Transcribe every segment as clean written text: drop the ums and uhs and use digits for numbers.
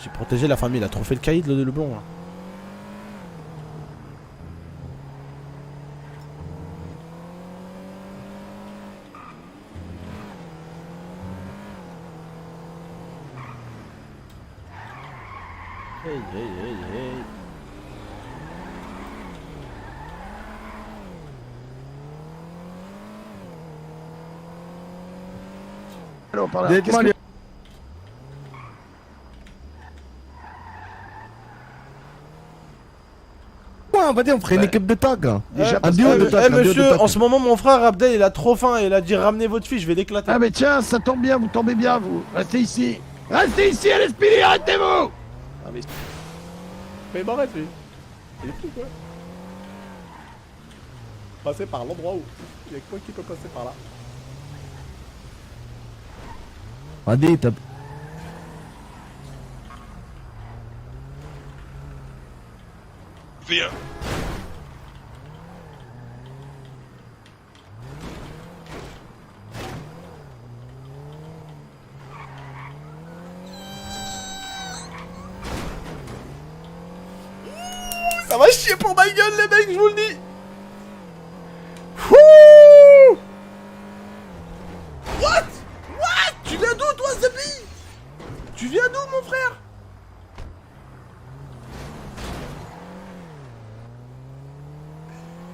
J'ai protégé la famille, il a trop fait le caïd, le blond, là. Hey, hey, hey, hey. Alors, par là. Dites-moi, les... Ouais, on va dire, on ferait une équipe de tag. Un duo de tag. Monsieur, en ce moment, mon frère Abdel, il a trop faim et il a dit ramenez votre fille, je vais l'éclater. Ah mais tiens, ça tombe bien, vous tombez bien, vous. Restez ici. Restez ici, à l'esprit, arrêtez-vous. Ah mais il m'arrête, lui. Il est fou, quoi. Passer par l'endroit où il y a que moi qui peut passer par là. Vas-y, t'as... Viens. Ça va chier pour ma gueule, les mecs, je vous le dis. Wouh. What? Tu viens d'où, toi, Zepi? Tu viens d'où, mon frère?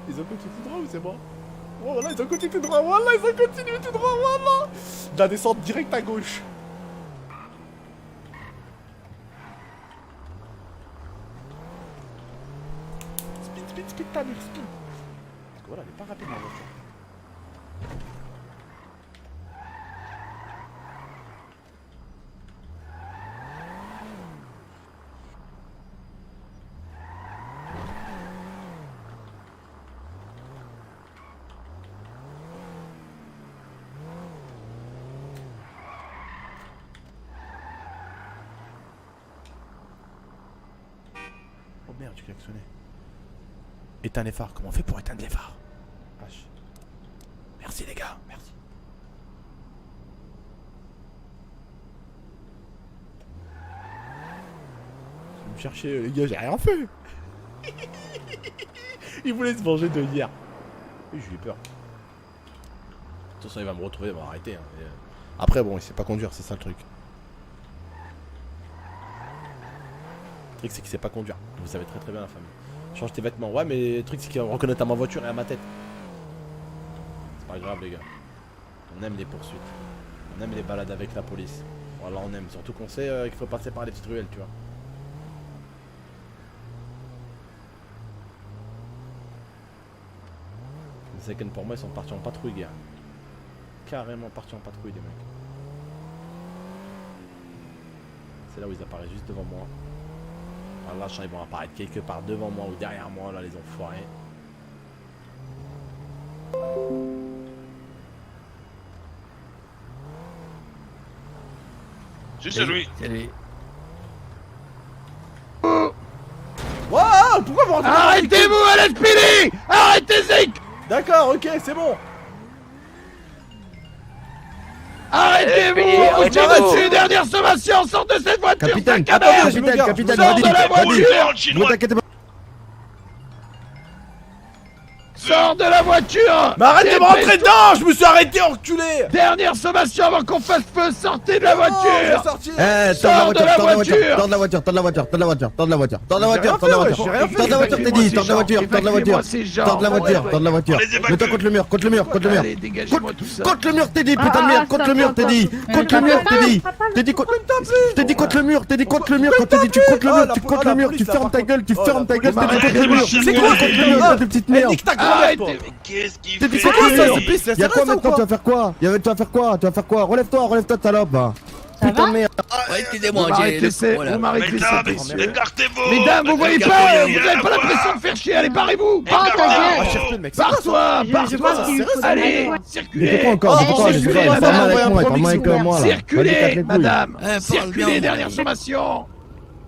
Ils ont continué tout droit ou c'est moi? Oh, voilà, ils ont continué tout droit, voilà, ils ont continué tout droit, voilà. De la descente direct à gauche. Speed, ta mère, speed. Parce que voilà, elle est pas rapide, ma voiture. Oh merde, tu klaxonnais. Éteins les phares, comment on fait pour éteindre les phares? H. Merci les gars, merci. Vous me cherchez les gars, j'ai rien fait. Il voulait se venger de hier. Oui, j'ai eu peur. De toute façon, il va me retrouver, il va m'arrêter. Hein. Après, bon, il sait pas conduire, c'est ça le truc. Le truc, c'est qu'il sait pas conduire. Vous savez très bien la famille. Change tes vêtements. Ouais, mais le truc, c'est qu'il reconnaît à ma voiture et à ma tête. C'est pas grave, les gars. On aime les poursuites. On aime les balades avec la police. Voilà, on aime. Surtout qu'on sait qu'il faut passer par les petites ruelles, tu vois. Les Second, pour moi, ils sont partis en patrouille, gars. Carrément partis en patrouille, les mecs. C'est là où ils apparaissent juste devant moi. Là, ils vont apparaître quelque part devant moi ou derrière moi, là, les enfoirés. Si c'est lui. C'est lui. Waouh, pourquoi vous rentrez dans la Arrêtez-vous à l'esprit. Arrêtez, Zik. D'accord, ok, c'est bon. Arrêtez-vous. Vous tirez dessus, dernière sommation. Sors de cette voiture. Capitaine, sacabert. capitaine, Sors de la Roule voiture. en ne chinois. t'inquiète pas. Sors de la voiture. Mais arrête de me rentrer dedans. Je me suis arrêté, enculé. Dernière sommation avant qu'on fasse feu. Sortez de la Je vais voiture. sortir. Eh, Sors de la voiture. tors de la voiture, tors de la voiture, tors de la voiture, tors de la voiture, tors de la J'ai rien voiture, tors de la fait, voiture, j'ai rien fait. tors de la voiture, t'es dit, tors de la voiture, tors de la voiture, tors de la voiture, tors de la voiture. On les évacue. Mets-toi contre le mur, contre le mur, contre le mur. Allez, dégagez-moi tout ça. Contre le mur, t'es dit, putain de merde, contre le mur, t'es dit, contre le mur, t'es dit, t'es dit contre le mur, t'es dit contre le mur, quand t'es dit tu contre le mur, tu contre le mur, tu fermes ta gueule, tu fermes ta gueule, t'es dit contre le mur. C'est quoi contre le mur, t'es petite merde. Nique ta grand-mère, toi. Mais qu'est-ce qu'il T'es dit fait? contre le mur. c'est pisse, Y'a quoi maintenant, tu vas faire quoi? Tu vas faire quoi? Tu vas faire quoi? Relève-toi, salope. Putain de merde. Vous m'arrêtez laissé, vous m'arrêtez Mesdames, laissé. écartez-vous. Mesdames, vous voyez pas, vous avez pas l'impression de faire chier, allez, barrez-vous. Ah, cherche-le, mec. Pars-toi, Je pars-toi. pense qu'il faut Allez, Mais circulez. c'est quoi encore? C'est quoi? circulez, C'est quoi? madame, Parle avec moi, envoie un parle avec moi là. Vas-y, casse Circulez, les couilles. madame. parle Circulez, bien. dernière sommation.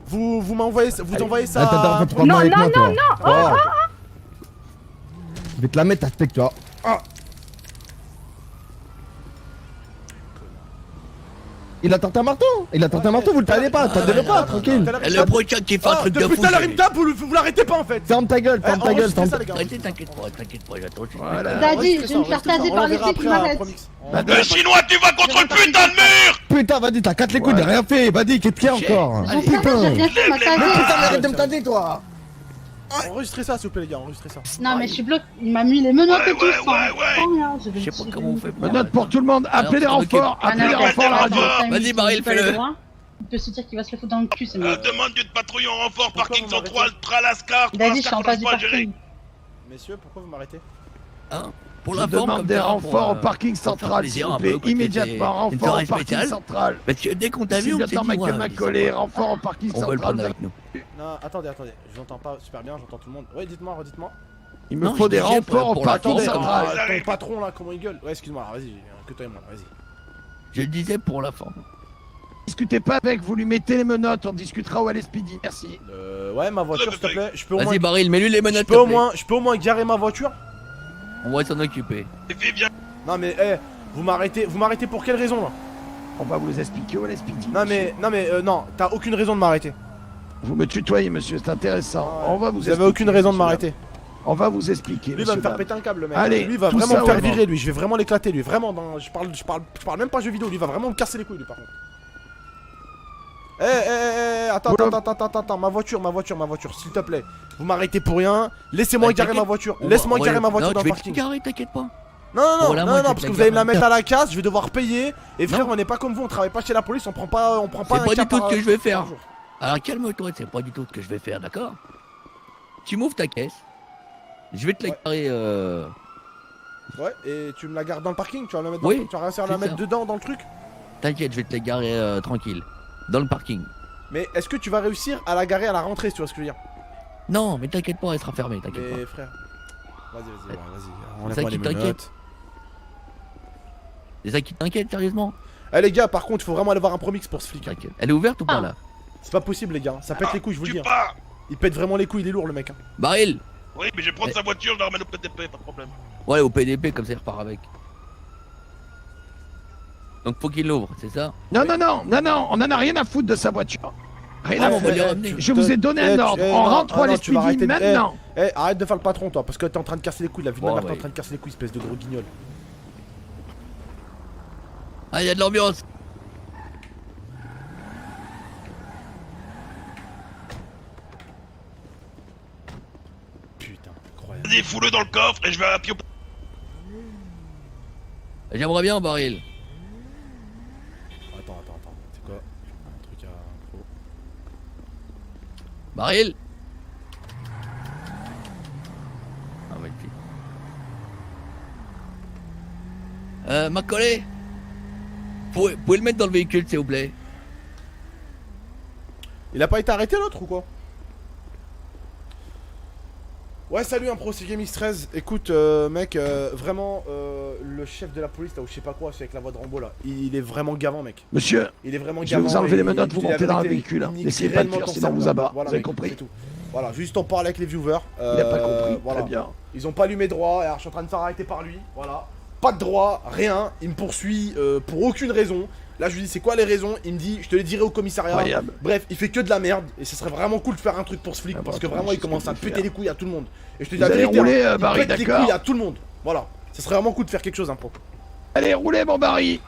Vous m'envoyez ça. Attends, tu parles avec moi toi. Oh. Je vais te la mettre à steak, tu vois. Il a tenté un marteau. Il a tenté un marteau, vous le tenez pas, attendez-le pas, tranquille. Le prochain qui fait un truc de Depuis fou. tout à l'heure, il me tape, vous l'arrêtez pas en fait. Ferme ta gueule, ferme ta gueule, ferme ta gueule. T'inquiète pas, j'attends. Voilà. Daddy, je vais me faire taser par les flics, m'arrête. Le Chinois, tu vas contre le putain de mur! Putain, vas-y, t'as 4 les couilles, t'as rien fait, vas-y, qu'est-ce qu'il y a encore? J'en sais rien, j'ai rien fait, m'a tasé. Putain, arrête de me taser, toi. Enregistrez ça, s'il vous plaît, les gars, enregistrez ça. Non, mais je suis bloqué. Il m'a mis les menottes et tout. Ouais, sans ouais. rien. Je sais pas comment on fait. Menottes pour tout le monde, appelez les renforts, appelez les renforts à la radio. Vas-y, Baril, fais-le. Il peut se dire qu'il va se le foutre dans le cul, c'est mieux. Demande d'une patrouille en renfort, Pourquoi parking vous central, Tralascar, Daddy, je suis en face du Tralascar, parking. Messieurs, pourquoi vous m'arrêtez? Hein? Pour Je la forme, demande comme des ça, renforts au pour, parking pour faire central, s'il plaisir vous un peu, plaît, côté immédiatement, une renfort soirée au parking spéciale. central. Parce que dès qu'on t'a vu, Si on le s'est temps dit, Michael ouais, Macaulay, renfort au parking on va le prendre central. avec nous. Non, attendez, je vous entends pas super bien, j'entends tout le monde. Ouais, dites-moi, redites-moi. Il me Non, faut je des disais renforts au pour la parking forme, central. Ton patron là, comment il gueule? Ouais, excuse-moi, alors vas-y, que toi et moi, vas-y. Je le disais pour la forme. Discutez pas avec, vous lui mettez les menottes, on discutera au LSPD, merci. Ouais, ma voiture, s'il te plaît, je peux au moins. Vas-y, Baril, mets-lui les menottes. Je peux au moins garer ma voiture? On va s'en occuper. Fais bien. Non, mais, vous m'arrêtez pour quelle raison là? On va vous expliquer au LSPD. Non, t'as aucune raison de m'arrêter. Vous me tutoyez, monsieur, c'est intéressant. On va vous Vous avez aucune raison de monsieur, m'arrêter. On va vous expliquer. Lui va me monsieur, faire dame. péter un câble, le mec. Allez, lui va tout vraiment ça me faire au virer, lui. Je vais vraiment l'éclater, lui. Vraiment, je parle même pas jeux vidéo. Lui va vraiment me casser les couilles, lui, par contre. Attends, ma voiture, s'il te plaît. Vous m'arrêtez pour rien. Laissez-moi garer ma voiture. Laisse-moi garer ma voiture dans le parking. Carré, t'inquiète pas. Non, parce que vous allez me la mettre à la la casse, je vais devoir payer. Et frère, on n'est pas comme vous, on travaille pas chez la police, on prend pas C'est un pas du cap tout ce par- que je vais par faire. jour. Alors calme-toi, c'est pas du tout ce que je vais faire, d'accord? Tu m'ouvres ta caisse. Je vais te la carrer. Ouais, et tu me la gardes dans le parking, tu vas la mettre Oui, tu vas réussir à la c'est mettre ça. dedans dans le truc. T'inquiète, je vais te la garer tranquille. Dans le parking. Mais est-ce que tu vas réussir à la garer à la rentrée, si tu vois ce que je veux dire? Non, mais t'inquiète pas, elle sera fermée, t'inquiète Mais pas. frère, vas-y, C'est ça enlève-moi qui les t'inquiète. menottes. C'est ça qui t'inquiète, sérieusement? Eh les gars, par contre, il faut vraiment aller voir un promix pour ce flic. T'inquiète. Elle est ouverte ou pas là? C'est pas possible, les gars, ça pète les couilles, je vous le dis. Tu Hein. pars. Il pète vraiment les couilles, il est lourd le mec. Hein. Baril! Oui, mais je vais prendre sa voiture, je la ramène au PTP, pas de problème. Ouais, au PDP, comme ça il repart avec. Donc faut qu'il l'ouvre, c'est ça? Non, on en a rien à foutre de sa voiture. Rien à on va foutre. lui ramener. Je vous ai donné un ordre, on rentre au LSPD maintenant. Arrête de faire le patron, toi, parce que t'es en train de casser les couilles, la vie de ma Bon, mère, t'es en ouais. train de casser les couilles, espèce de gros guignol. Ah, y'a de l'ambiance! Putain, incroyable. Vas-y, fous-le dans le coffre et je vais à pied au... J'aimerais bien, Baril. Attends, c'est quoi? Un truc à info. Baril! Ah, ouais, Macaulay! Pouvez le mettre dans le véhicule, s'il vous plaît? Il a pas été arrêté l'autre ou quoi? Ouais, salut, un pro, c'est GameX13. Écoute, mec, vraiment, le chef de la police là, ou je sais pas quoi, c'est avec la voix de Rambo là, il est vraiment gavant, mec. Monsieur, Il est vraiment je vais gavant. vous enlever et les menottes, il vous dit la montez dans le vérité, véhicule. il nique N'essayez pas de réellement fuir, ton sinon on cerveau. vous abat. Voilà, Vous avez mec, compris? c'est tout. Voilà, juste en parler avec les viewers. Il a pas compris, Voilà. très bien. Ils ont pas allumé droit, et alors je suis en train de faire arrêter par lui. Voilà. Pas de droit, rien. Il me poursuit pour aucune raison. Là, je lui dis, c'est quoi les raisons? Il me dit, je te les dirai au commissariat. Incroyable. Bref, il fait que de la merde. Et ce serait vraiment cool de faire un truc pour ce flic. Ah, parce bah, que vraiment, je il sais commence ce à qu'il faut péter faire. les couilles à tout le monde. Et je te dis Vous la allez vérité, rouler, il Barry, pète les d'accord. couilles à tout le monde. Voilà. Ce serait vraiment cool de faire quelque chose, un pro. Allez, roulez, mon Barry.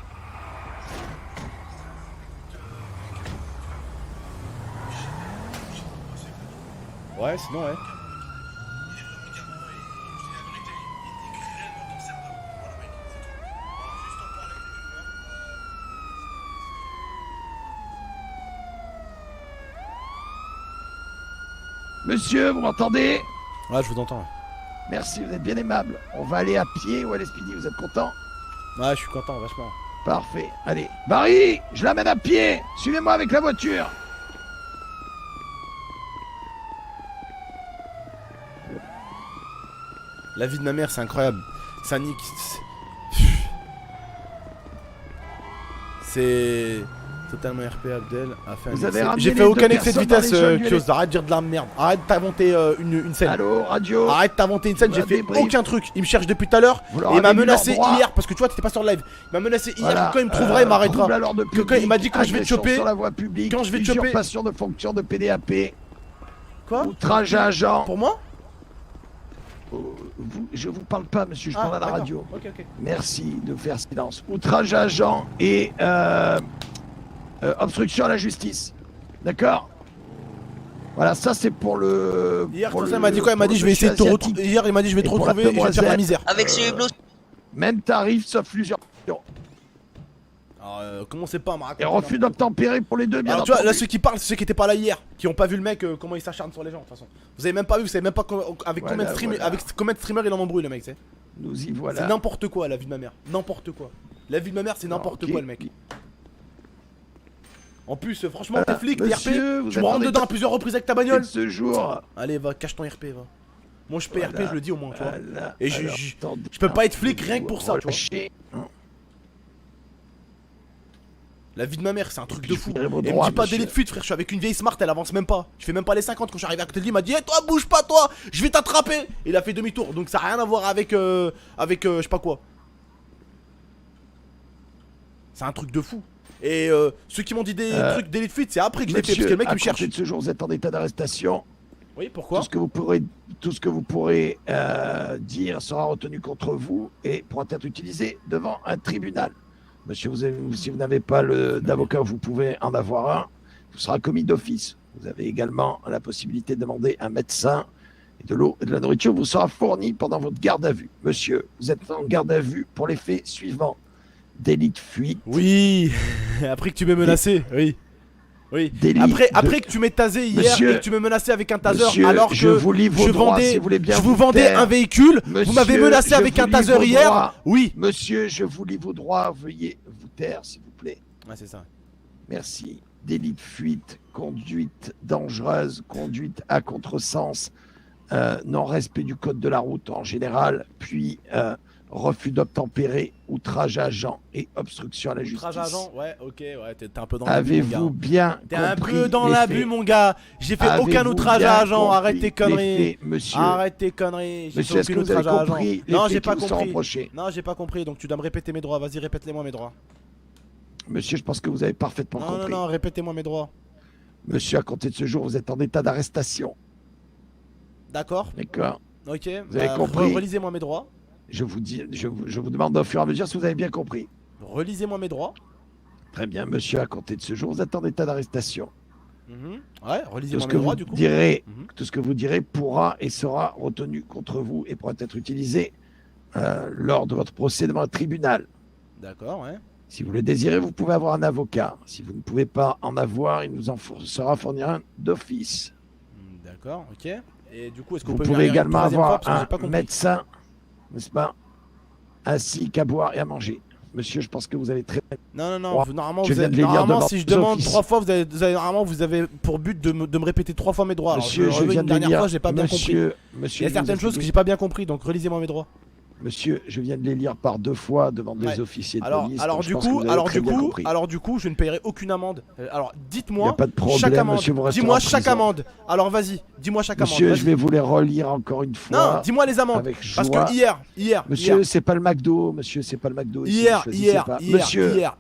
Ouais, sinon, ouais. Monsieur, vous m'entendez? Ouais, je vous entends. Merci, vous êtes bien aimable. On va aller à pied au LSPD, vous êtes content? Ouais, je suis content, vachement. Parfait. Allez. Barry, je l'amène à pied. Suivez-moi avec la voiture. La vie de ma mère, c'est incroyable. Ça nique. C'est. Totalement RP Abdel a fait un Vous avez excès. ramené J'ai les fait deux aucun excès de personnes dans vitesse, les jeunes du Kios. Arrête de dire de la merde. Arrête d'inventer une scène. Allô, radio. Arrête d'inventer une scène, j'ai On a fait des briefs. aucun truc. Il me cherche depuis tout à l'heure Vous leur et il m'a avez mis menacé leurs droits. hier parce que tu vois, t'étais pas sur le live. Il m'a menacé hier Voilà, que quand il me trouvera, il m'arrêtera. trouble à l'ordre Que quand il m'a dit quand je vais te agression choper. sur la voie publique, Quand je vais te choper. usurpation de fonction de PDAP, Quoi? outrage à agent. Pour moi? Je vous parle pas, monsieur, je parle à la d'accord. radio. Ok, ok. Merci de faire silence. Outrage à agent et obstruction à la justice. D'accord? Voilà, ça c'est pour le. Hier, pour comme le- ça, il m'a dit quoi? Il m'a pour dit le je vais essayer de te monsieur retrouver. asiatique. Hier, il m'a dit je vais te Et pour la retrouver et je vais te faire la demoiselle. misère. Avec ce hublot. Même tarif sauf l'usurpation. Alors, commencez pas à me raconter. Et refus d'obtempérer pour les deux, bien Alors tu vois, là entendu. ceux qui parlent, c'est ceux qui étaient pas là hier, qui ont pas vu le mec, comment il s'acharne sur les gens de toute façon. Vous avez même pas vu, vous savez même pas avec Voilà, combien de streamers, voilà. avec combien de streamers il en embrouille le mec, c'est. Nous y C'est voilà. n'importe quoi la vie de ma mère, n'importe quoi. La vie de ma mère c'est n'importe ok. quoi le mec. En plus, franchement, t'es flic, t'es Monsieur, RP, vous tu me rentres attendez dedans pas- à plusieurs reprises avec ta Et bagnole. de ce jour. Allez, va, cache ton RP, va. Moi je paye Voilà. RP, je le dis au moins, tu vois. Voilà. Et Alors, je attendez, peux pas être flic rien que pour ça, tu vois. relâchez. La vie de ma mère, c'est un truc puis de je fou. voudrais vos Et me droits, dis pas monsieur. délai de fuite, frère. Je suis avec une vieille smart, elle avance même pas. Je fais même pas les 50. Quand je suis arrivé à côté de lui, il m'a dit toi, bouge pas, toi, je vais t'attraper. Et il a fait demi-tour. Donc ça a rien à voir avec. Je sais pas quoi. C'est un truc de fou. Et ceux qui m'ont dit des trucs délai de fuite, c'est après que je l'ai fait. Parce que le mec il me cherche. De ce jour, vous êtes en état d'arrestation. Oui, pourquoi? Tout ce que vous pourrez dire sera retenu contre vous et pourra être utilisé devant un tribunal. Monsieur, si vous n'avez pas d'avocat, vous pouvez en avoir un. Vous sera commis d'office. Vous avez également la possibilité de demander un médecin et de l'eau et de la nourriture vous sera fournie pendant votre garde à vue. Monsieur, vous êtes en garde à vue pour les faits suivants. Délit de fuite. Oui. Après que tu m'aies menacé, oui. Oui. Délit Après que tu m'aies tasé hier Monsieur- et que tu m'aies menacé avec un taser Monsieur, alors que je vous livre vos je droits, vendais, si vous voulez bien je vous vous vendais taire. un véhicule, vous Monsieur, m'avez menacé je avec vous un livre taser vos hier. droits. Oui. Monsieur, je vous lis vos droits. Veuillez vous taire, s'il vous plaît. Ouais, c'est ça. Merci. Délit de fuite, conduite dangereuse, conduite à contresens, non-respect du code de la route en général, puis refus d'obtempérer, outrage à agent et obstruction à la justice. Outrage à agent, ouais, ok, ouais, t'es un peu dans l'abus, mon Avez-vous gars. bien T'es un compris peu dans les l'abus, faits? mon gars. J'ai fait aucun Avez-vous outrage bien à agent. compris Arrête tes les conneries. faits, monsieur? Arrête tes conneries. J'ai Monsieur, fait est-ce que aucun vous avez outrage à agent. compris les Non, faits j'ai qui pas vous sont compris. reprochés? Non, j'ai pas compris. Donc tu dois me répéter mes droits. Vas-y, répète-les-moi mes droits. Monsieur, je pense que vous avez parfaitement Non, non, compris. non, répétez-moi mes droits. Monsieur, à compter de ce jour, vous êtes en état d'arrestation. D'accord. D'accord? Ok. Vous avez compris? Relisez-moi mes droits. Je vous demande au fur et à mesure si vous avez bien compris. Relisez-moi mes droits. Très bien, monsieur, à compter de ce jour, vous êtes en état d'arrestation. Ouais, Tout relisez-moi ce mes que droits vous du coup. direz, Mhm. tout ce que vous direz pourra et sera retenu contre vous et pourra être utilisé lors de votre procès devant un tribunal. D'accord, ouais. Si vous le désirez, vous pouvez avoir un avocat. Si vous ne pouvez pas en avoir, il nous en sera fournir un d'office. D'accord, ok. Et du coup, est-ce qu'on Vous peut pouvez venir une également troisième fois avoir parce que j'ai pas un compris. médecin, n'est-ce pas, ainsi qu'à boire et à manger. Monsieur, je pense que vous avez très... Non, non, non, Droit. normalement, Je vous viens avez, de les lire normalement devant si je les demande offices. 3 fois, normalement, vous avez pour but de me répéter 3 fois mes droits. Alors, Monsieur, je reviens viens une de les dernière lire. fois, j'ai pas bien compris. Monsieur, Il y a je vous certaines choses que explique. j'ai pas bien compris, donc relisez-moi mes droits. Monsieur, je viens de les lire par 2 fois devant des Ouais. officiers de Alors, police. alors donc je du pense que coup, vous avez très bien compris. je ne paierai aucune amende. Alors, Il n'y dites-moi a pas de problème, chaque amende. monsieur, vous resterez Dis-moi en chaque prison. amende. Alors, vas-y, dis-moi chaque amende. Monsieur, vas-y. je vais vous les relire encore une fois. Non, dis-moi les amendes. avec Parce joie. que hier, Monsieur, c'est pas le McDo, monsieur, c'est pas le McDo. ici, hier, choisissez hier, pas. hier, Monsieur, hier,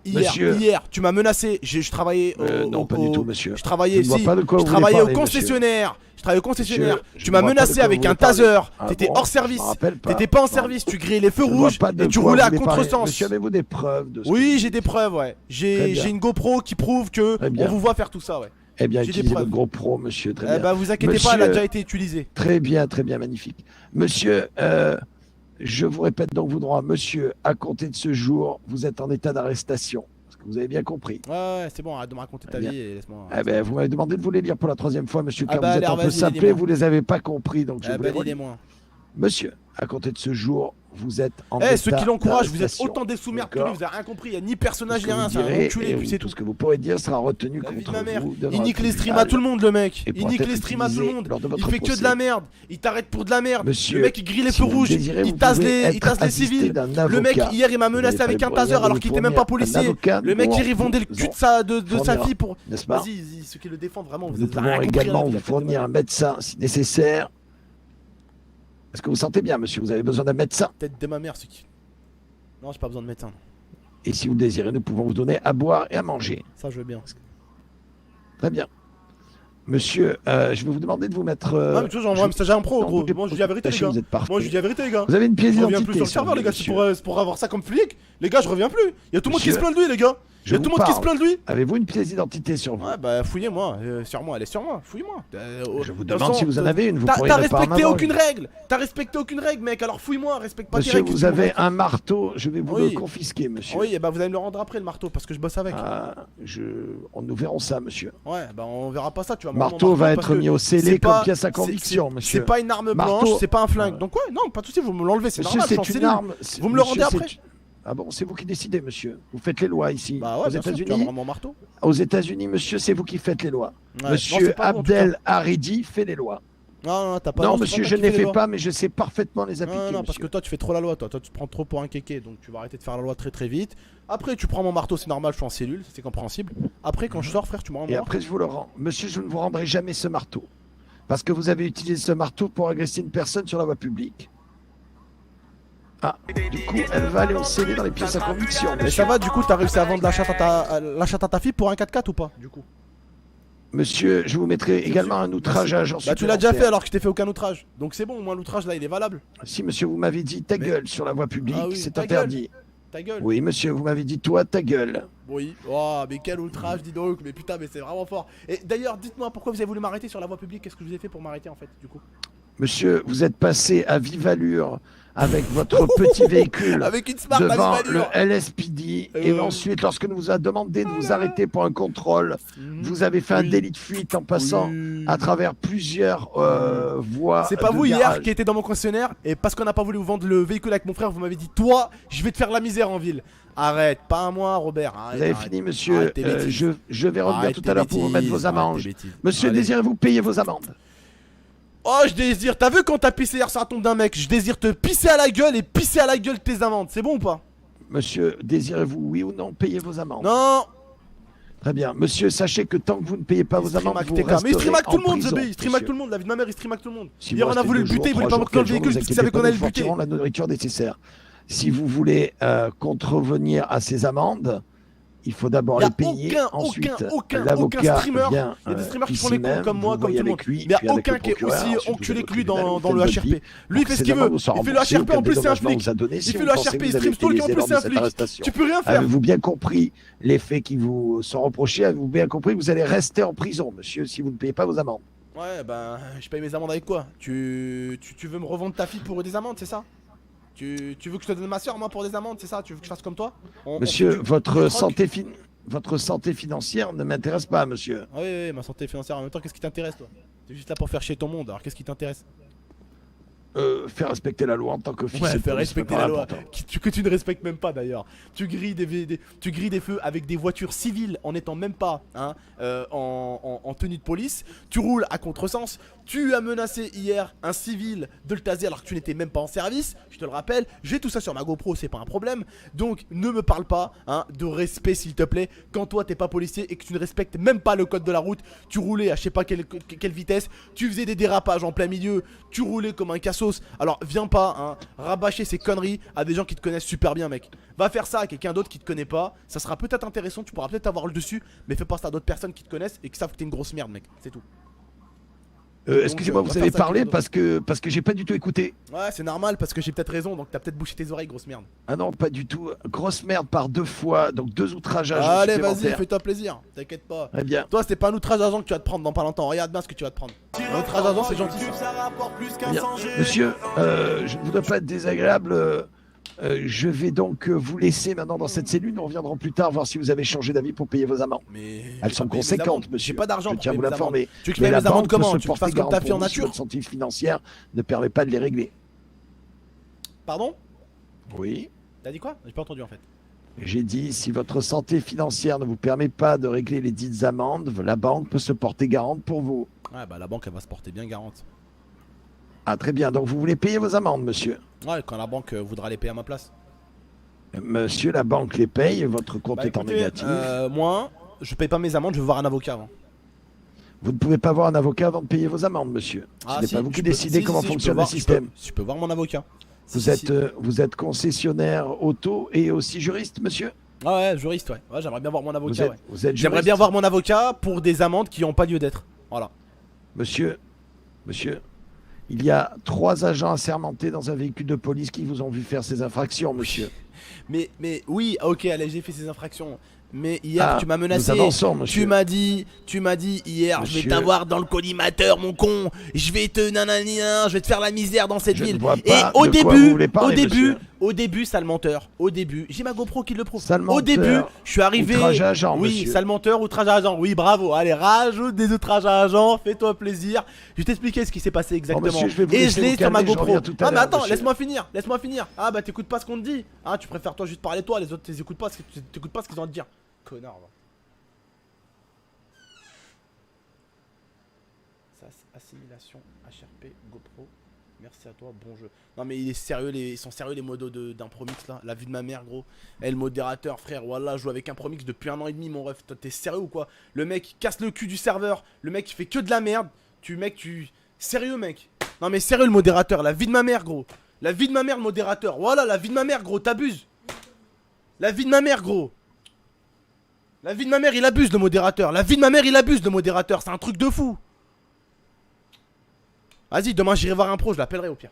hier, tu m'as menacé. Je travaillais non, pas du tout, monsieur. Je travaillais Je ne vois si, pas de quoi je vous voulez travaillais parler, au concessionnaire. Je travaillais au concessionnaire. je Tu ne m'as vois pas de menacé quoi avec vous un voulez parler. taser. Ah T'étais bon, hors je service. m'en rappelle pas. T'étais pas en Non. service. Tu grillais les feux Je vois rouges pas de et tu quoi roulais vous à voulez parler. contresens. Monsieur, avez-vous des preuves de ce que Oui, vous j'ai dites? des preuves, ouais. Très bien. J'ai une GoPro qui prouve que Très bien. on vous voit faire tout ça, ouais. Eh bien, j'ai des utilisez preuves. votre gros pro, monsieur, très Eh bien. bah, vous inquiétez pas, elle a Monsieur- déjà été utilisée. Très bien, magnifique. Monsieur, je vous répète donc vos droits. Monsieur, à compter de ce jour, vous êtes en état d'arrestation. Parce que vous avez bien compris. Ouais, c'est bon, arrête de me raconter ta Eh bien. vie et laisse-moi. Eh ben, vous m'avez demandé de vous les lire pour la 3e fois, monsieur, Ah car bah, vous êtes alors, un peu vas-y, simplé, lis-moi. vous les avez pas compris, donc je Eh vous bah, les relis. dis-les-moi. Monsieur, à compter de ce jour, vous êtes en Eh, ceux état qui l'encouragent, vous êtes d'arrestation. autant des sous-merdes que lui, D'accord. vous avez rien compris, il y a ni personnage Tout ni ce que rien, vous c'est un direz enculé, et puis c'est tout tout. ce que vous pourrez dire sera retenu La vie de contre ma mère. vous devant Il un nique les streams tribunal. à tout le monde, le mec. Et Il pourra nique être les streams à tout le utilisé monde. lors de Il votre fait que de procès. la merde. Il t'arrête pour de la merde. Monsieur, Le mec, il grille les si feux vous rouges. désirez, Il vous tasse pouvez les être civils. assisté d'un Le mec, avocat. hier, il m'a Vous menacé n'avez avec pas un les taser moyens alors de qu'il nous était même pas fournir un policier. avocat, Le mec, nous hier, il pouvons vendait le vous cul en de sa fournir, fille pour. n'est-ce pas? Vas-y, ceux qui le défendent, vraiment, vous Nous êtes pouvons rien compris à la également vie, vous la tête de fournir ma un mère. médecin si nécessaire. Est-ce que vous sentez bien, monsieur? Vous avez besoin d'un médecin. Tête de ma mère, c'est qui? Non, j'ai pas besoin de médecin. Et si vous le désirez, nous pouvons vous donner à boire et à manger. Ça, je veux bien. Très bien. Monsieur, je vais vous demander de vous mettre... Non, mais tu vois, j'envoie un message à un pro, Non, gros. vous- Moi, je dis la vérité, les sachez, gars. vous êtes parfait. Moi, je dis la vérité, les gars. Vous avez une pièce Je reviens d'identité plus sur le sur serveur, les vous, gars, monsieur. c'est pour avoir ça comme flic. Les gars, je reviens plus. Il y a tout le monde qui se Monsieur, plaint de lui, les gars. Il y Je a tout le vous monde qui se parle. plaint de lui. Avez-vous une pièce d'identité sur vous? Ouais, bah, fouillez-moi. Sur moi, elle est sur moi. Fouillez-moi. Je vous dans le demande sens- si vous en avez une. Vous T'as pourriez ne pas en respecté avoir aucune une. règle. T'as respecté aucune règle, mec. Alors fouille-moi. Respecte pas tes Monsieur, règles. vous avez un marteau. Je vais vous Oui. le confisquer, monsieur. Oui, et bah, vous allez me le rendre après, le marteau, parce que je bosse avec. Ah, nous verrons ça, monsieur. Ouais, bah, on verra pas ça. Tu vas me rendre mon Marteau va parce être que mis au scellé c'est comme pas- pièce à c'est- conviction, c'est- monsieur. C'est pas une arme Marteau- blanche, c'est pas un flingue. Ouais. Donc, ouais, non, pas de soucis, vous me l'enlevez, c'est Monsieur, normal. je c'est suis en une cellule. arme. Vous me le Monsieur, rendez c'est- après. Ah bon, c'est vous qui décidez, monsieur. Vous faites les lois ici. Bah ouais, Aux bien sûr, tu vas me États-Unis, rendre mon marteau. aux États-Unis, monsieur, c'est vous qui faites les lois. Ouais. Non, Monsieur c'est pas bon, en tout cas. Abdel Haridi fait les lois. Non, t'as pas. Non, c'est monsieur, pas je toi ne qui les fais fais lois. pas, mais je sais parfaitement les appliquer, Non, parce monsieur. que toi, tu fais trop la loi, toi. Toi, tu te prends trop pour un kéké, donc tu vas arrêter de faire la loi très très vite. Après, tu prends mon marteau, c'est normal, je suis en cellule, c'est compréhensible. Après, quand je sors, frère, tu me rends mon Et marteau. après, je vous le rends. Monsieur, je ne vous rendrai jamais ce marteau. Parce que vous avez utilisé ce marteau pour agresser une personne sur la voie publique. Ah, du coup, elle va aller au scellé dans les pièces à conviction. Mais Monsieur, ça va, du coup, t'as réussi à vendre la chatte à ta fille pour un 4x4 ou pas, du coup? monsieur, je vous mettrai également un outrage à agent Bah, tu l'as déjà fait supplémentaire. alors que je t'ai fait aucun outrage. Donc c'est bon, au moins l'outrage là, il est valable. Si, monsieur, vous m'avez dit ta Mais- gueule sur la voie publique, Ah oui, c'est ta interdit. Ta gueule. Oui, monsieur, vous m'avez dit toi ta gueule. Oui. Oh, mais quel outrage, dis donc. Mais putain, mais c'est vraiment fort. Et d'ailleurs, dites-moi pourquoi vous avez voulu m'arrêter sur la voie publique. Qu'est-ce que je vous ai fait pour m'arrêter en fait, du coup? Monsieur, vous êtes passé à vive allure avec votre petit véhicule Avec une smart devant à le LSPD et ensuite, lorsque nous vous a demandé de vous arrêter pour un contrôle, vous avez fait un Oui. délit de fuite en passant Oui. à travers plusieurs voies. C'est pas de vous hier garage. qui étiez dans mon concessionnaire et parce qu'on n'a pas voulu vous vendre le véhicule avec mon frère, vous m'avez dit toi, je vais te faire la misère en ville. Arrête, pas à moi, Robert. Arrête, Vous avez arrête. fini, monsieur. Arrête tes bêtises. Je vais revenir Arrête tout tes à l'heure pour vous mettre bêtises, vos amendes. arrête tes bêtises. Monsieur, Allez. désirez-vous payer vos amendes? Oh, je désire. T'as vu quand t'as pissé hier sur la tombe d'un mec? Je désire te pisser à la gueule et pisser à la gueule de tes amendes. C'est bon ou pas? Monsieur, désirez-vous, oui ou non, payer vos amendes? Non. Très bien. Monsieur, sachez que tant que vous ne payez pas vos amendes, vous Mais il resterez stream avec tout le en monde, prison, The B. Il stream avec monsieur. tout le monde. La vie de ma mère, il stream avec tout le monde. Si Hier, vous on a restez voulu le 2 jours, buter, il voulait 3 pas jours, me dans le 4 jours, véhicule ne parce vous qu'il savait inquiétez qu'on pas, allait nous le buter. sortirons la nourriture nécessaire. Si vous voulez contrevenir à ces amendes, il faut d'abord Y a les payer. Ensuite, aucun l'avocat streamer. vient Il y a des streamers qui ici font les cons même, comme moi, vous comme tout voyez le monde. avec lui, Mais il y a puis avec aucun le qui est procureur, aussi ensuite vous enculé allez que au lui tribunal, dans vous le faites votre HRP. vie. Lui, il Pour fait que ce ces qu'il veut. amendes soient Il fait le remboursées, HRP, en auquel plus c'est un dédommagement flic. vous a donné, Il si fait vous le pensez HRP, que il vous avez stream stalk, utilisé en plus lors c'est de un cette flic. arrestation. Tu peux rien faire. Avez-vous bien compris les faits qui vous sont reprochés? Avez-vous bien compris que vous allez rester en prison, monsieur, si vous ne payez pas vos amendes? Ouais, ben, je paye mes amendes avec quoi? Tu veux me revendre ta fille pour des amendes, c'est ça? Tu veux que je te donne ma soeur, moi, pour des amendes, c'est ça? Tu veux que je fasse comme toi? Monsieur, fait du votre troc. santé financière ne m'intéresse pas, monsieur. Ah oui, ma santé financière en même temps, qu'est-ce qui t'intéresse, toi? T'es juste là pour faire chier ton monde, alors qu'est-ce qui t'intéresse? Faire respecter la loi en tant qu'officier. Ouais, de faire police, respecter c'est la pas loi, important. que tu ne respectes même pas d'ailleurs. Tu grilles des feux avec des voitures civiles en n'étant même pas hein, en tenue de police. Tu roules à contresens. Tu as menacé hier un civil de le taser alors que tu n'étais même pas en service. Je te le rappelle, j'ai tout ça sur ma GoPro, c'est pas un problème. Donc ne me parle pas hein, de respect s'il te plaît. Quand toi t'es pas policier et que tu ne respectes même pas le code de la route, tu roulais à je sais pas quelle vitesse, tu faisais des dérapages en plein milieu, tu roulais comme un cassos. Alors viens pas hein, rabâcher ces conneries à des gens qui te connaissent super bien, mec. Va faire ça à quelqu'un d'autre qui te connaît pas. Ça sera peut-être intéressant, tu pourras peut-être avoir le dessus, mais fais pas ça à d'autres personnes qui te connaissent et qui savent que t'es une grosse merde, mec. C'est tout. Excusez-moi, on va vous faire avez ça parlé avec parce que j'ai pas du tout écouté. Ouais, c'est normal parce que j'ai peut-être raison, donc t'as peut-être bouché tes oreilles, grosse merde. Ah non, pas du tout. Grosse merde par 2 fois, donc 2 outrages à agents Allez, vas-y, supplémentaires. fais-toi plaisir, t'inquiète pas. Très bien. Toi, c'est pas un outrage d'argent que tu vas te prendre dans pas longtemps. Regarde bien ce que tu vas te prendre. Un outrage d'argent, c'est gentil ça. Bien. Monsieur, je ne voudrais pas être désagréable. Je vais donc vous laisser maintenant dans cette cellule. Nous reviendrons plus tard voir si vous avez changé d'avis pour payer vos amendes. Mais Elles sont conséquentes, monsieur. J'ai pas d'argent Je pour tiens à payer vous mes amendes. l'informer. Tu veux que je Mais paye la mes amendes banque peut comment? se Tu veux que je porter fasse comme ta garant fille en pour vous si nature? votre santé financière ne permet pas de les régler. Pardon? Oui. T'as dit quoi? J'ai pas entendu en fait. J'ai dit, si votre santé financière ne vous permet pas de régler les dites amendes, la banque peut se porter garante pour vous. Ouais, bah la banque elle va se porter bien garante. Ah, très bien. Donc, vous voulez payer vos amendes, monsieur? Ouais, quand la banque voudra les payer à ma place. Monsieur, la banque les paye, votre compte Bah est en écoutez, négatif. moi, je paye pas mes amendes, je veux voir un avocat avant. Vous ne pouvez pas voir un avocat avant de payer vos amendes, monsieur. Ce n'est si, pas vous je qui peux- décidez si, comment si, je peux fonctionne le voir- système. Je peux voir mon avocat. Vous, Si, êtes, si. vous êtes concessionnaire auto et aussi juriste, monsieur? Ah ouais, juriste, ouais. Ouais, j'aimerais bien voir mon avocat, Vous êtes, ouais. vous êtes J'aimerais juriste? bien voir mon avocat pour des amendes qui n'ont pas lieu d'être. Voilà. Monsieur, il y a 3 agents assermentés dans un véhicule de police qui vous ont vu faire ces infractions, monsieur. Mais oui, ok, allez, j'ai fait ces infractions. Mais hier, tu m'as menacé. Nous avançons, monsieur. Tu m'as dit hier, je vais Monsieur. t'avoir dans le collimateur, mon con. Je vais te nanana, je vais te faire la misère dans cette Je ville. ne vois Et pas au de quoi vous voulez parler, monsieur. au début, sale menteur. Au début, j'ai ma GoPro qui le prouve. Sale Au début, menteur, je suis arrivé. outrage à agent, oui, monsieur. sale menteur, outrage à agent. Oui, bravo. Allez, rajoute des outrages à agent. Fais-toi plaisir. Je vais t'expliquer ce qui s'est passé exactement. monsieur, je vais vous Et laisser je l'ai vous sur ma calmer, je GoPro. reviens tout à Ah, mais l'heure, attends, monsieur. laisse-moi finir. Ah, bah t'écoutes pas ce qu'on te dit. Ah, tu préfères toi juste parler toi. Les autres, t'écoutes pas ce qu'ils ont à te dire. Connard, va. Assimilation, HRP, GoPro, merci à toi, bon jeu. Non mais il est sérieux, ils sont sérieux les modos d'Impromix là, la vie de ma mère gros. Eh le modérateur frère, voilà, je joue avec Impromix depuis 1 an et demi mon ref, t'es sérieux ou quoi? Le mec il casse le cul du serveur, le mec il fait que de la merde, Sérieux mec? Non mais sérieux le modérateur, la vie de ma mère gros. La vie de ma mère le modérateur, voilà la vie de ma mère gros, t'abuses. La vie de ma mère gros. La vie de ma mère il abuse le modérateur, la vie de ma mère il abuse le modérateur, c'est un truc de fou. Vas-y, demain j'irai voir un pro, je l'appellerai au pire.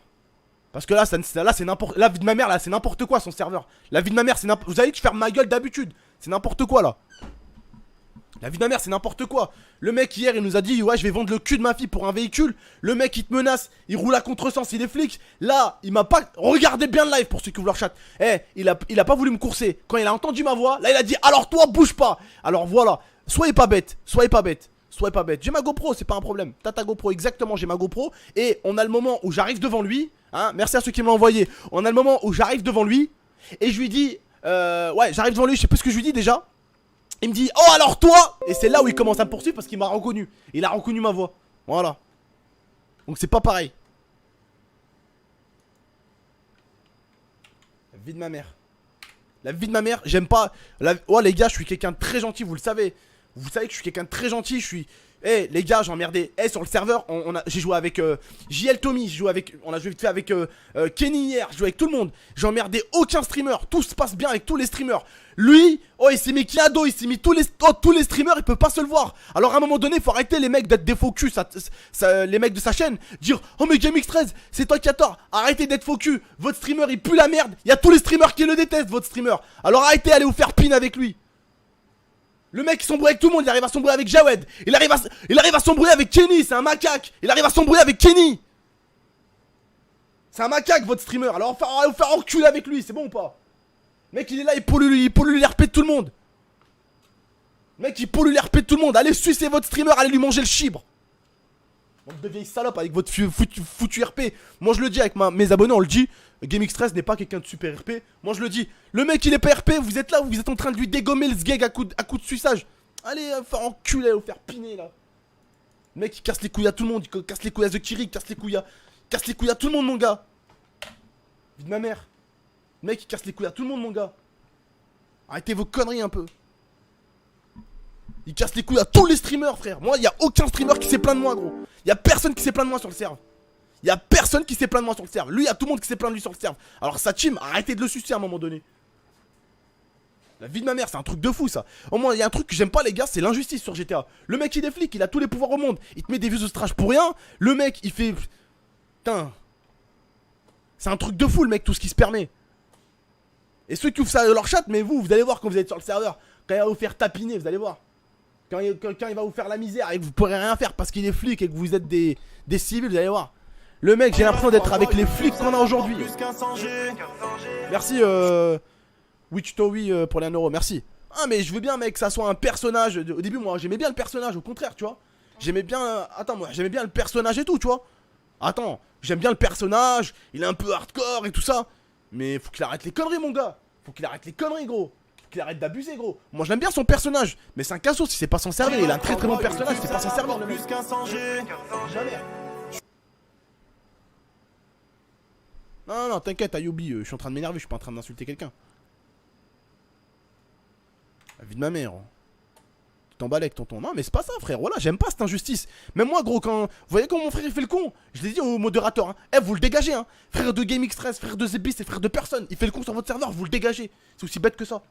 Parce que là, c'est n'importe. La vie de ma mère, là, c'est n'importe quoi son serveur. La vie de ma mère, c'est n'importe. Vous allez te faire ma gueule d'habitude. C'est n'importe quoi là. La vie de ma mère, c'est n'importe quoi. Le mec hier, il nous a dit, ouais, je vais vendre le cul de ma fille pour un véhicule. Le mec, il te menace, il roule à contresens, il est flic. Là, il m'a pas. Regardez bien le live pour ceux qui ouvrent leur chat. Eh, il a pas voulu me courser. Quand il a entendu ma voix, là, il a dit, alors toi, bouge pas. Alors voilà, soyez pas bête, soyez pas bête. Soyez pas bête, j'ai ma GoPro, c'est pas un problème. T'as ta GoPro, exactement, j'ai ma GoPro. Et on a le moment où j'arrive devant lui. Hein, merci à ceux qui me l'ont envoyé. On a le moment où j'arrive devant lui. Et je lui dis, ouais, j'arrive devant lui, je sais plus ce que je lui dis déjà. Il me dit, oh alors toi. Et c'est là où il commence à me poursuivre parce qu'il m'a reconnu. Il a reconnu ma voix. Voilà. Donc c'est pas pareil. La vie de ma mère. La vie de ma mère, j'aime pas. Oh les gars, je suis quelqu'un de très gentil, vous le savez. Vous savez que je suis quelqu'un de très gentil, je suis... Eh les gars, j'ai emmerdé. Eh sur le serveur, j'ai joué avec JL Tommy, on a joué vite fait avec Kenny hier, j'ai joué avec tout le monde. J'ai emmerdé aucun streamer, tout se passe bien avec tous les streamers. Lui, oh il s'est mis Kiado, il s'est mis tous les streamers, il peut pas se le voir. Alors à un moment donné, faut arrêter les mecs d'être des faux culs, les mecs de sa chaîne, dire oh mais GameX13, c'est toi qui as tort. Arrêtez d'être faux cul, votre streamer il pue la merde. Il y a tous les streamers qui le détestent, votre streamer. Alors arrêtez, allez vous faire pin avec lui. Le mec il s'embrouille avec tout le monde, il arrive à s'embrouiller avec Jawed. Il arrive à s'embrouiller avec Kenny, c'est un macaque. Il arrive à s'embrouiller avec Kenny. C'est un macaque votre streamer, alors allez vous faire enculer avec lui, c'est bon ou pas? Le mec il est là, il pollue l'RP de tout le monde. Le mec il pollue l'RP de tout le monde, allez sucer votre streamer, allez lui manger le chibre. Bande de vieilles salopes avec votre foutu RP. Moi je le dis avec mes abonnés, on le dit. GameX13 n'est pas quelqu'un de super RP. Moi je le dis. Le mec il est pas RP, vous êtes là, vous êtes en train de lui dégommer le sgeg à coup de suçage. Allez, faire enculer, vous faire piner là. Le mec il casse les couilles à tout le monde, il casse les couilles à The Kiri, il casse les couilles à tout le monde mon gars. Vie de ma mère. Le mec il casse les couilles à tout le monde mon gars. Arrêtez vos conneries un peu. Il casse les couilles à tous les streamers frère. Moi y a aucun streamer qui s'est plaint de moi gros. Y a personne qui s'est plaint de moi sur le serve. Y'a personne qui s'est plaint de moi sur le serve. Lui, y'a tout le monde qui s'est plaint de lui sur le serve. Alors sa team, arrêtez de le sucer à un moment donné. La vie de ma mère, c'est un truc de fou ça. Au moins, y'a un truc que j'aime pas les gars, c'est l'injustice sur GTA. Le mec il est flic, il a tous les pouvoirs au monde. Il te met des vues de strash pour rien. Le mec il fait... Putain. C'est un truc de fou le mec, tout ce qui se permet. Et ceux qui ouvrent ça leur chat, mais vous allez voir quand vous êtes sur le serveur. Quand il va vous faire tapiner, vous allez voir. Quand il va vous faire la misère et que vous pourrez rien faire parce qu'il est flic et que vous êtes des civils, vous allez voir. Le mec, j'ai l'impression d'être avec les flics qu'on a aujourd'hui. Merci Wichitowi pour les 1€, merci. Ah mais je veux bien mec que ça soit un personnage. Au début moi j'aimais bien le personnage, au contraire tu vois. J'aimais bien... Attends moi j'aimais bien le personnage et tout tu vois. Attends, j'aime bien le personnage, il est un peu hardcore et tout ça. Mais faut qu'il arrête les conneries, mon gars. Faut qu'il arrête les conneries, gros. Faut qu'il arrête d'abuser, gros. Moi, j'aime bien son personnage. Mais c'est un cassos, il sait pas s'en servir. Il a un très bon personnage, il sait pas s'en servir, le mec. Jamais. Non, t'inquiète, Ayoubi, je suis en train de m'énerver, je suis pas en train d'insulter quelqu'un. La vie de ma mère. Tu t'emballes avec tonton. Non, mais c'est pas ça, frère. Voilà, j'aime pas cette injustice. Même moi, gros, quand. Vous voyez quand mon frère il fait le con. Je l'ai dit au modérateur, hein. Eh, vous le dégagez, hein. Frère de Game X13, frère de Zebis et frère de personne. Il fait le con sur votre serveur, vous le dégagez. C'est aussi bête que ça.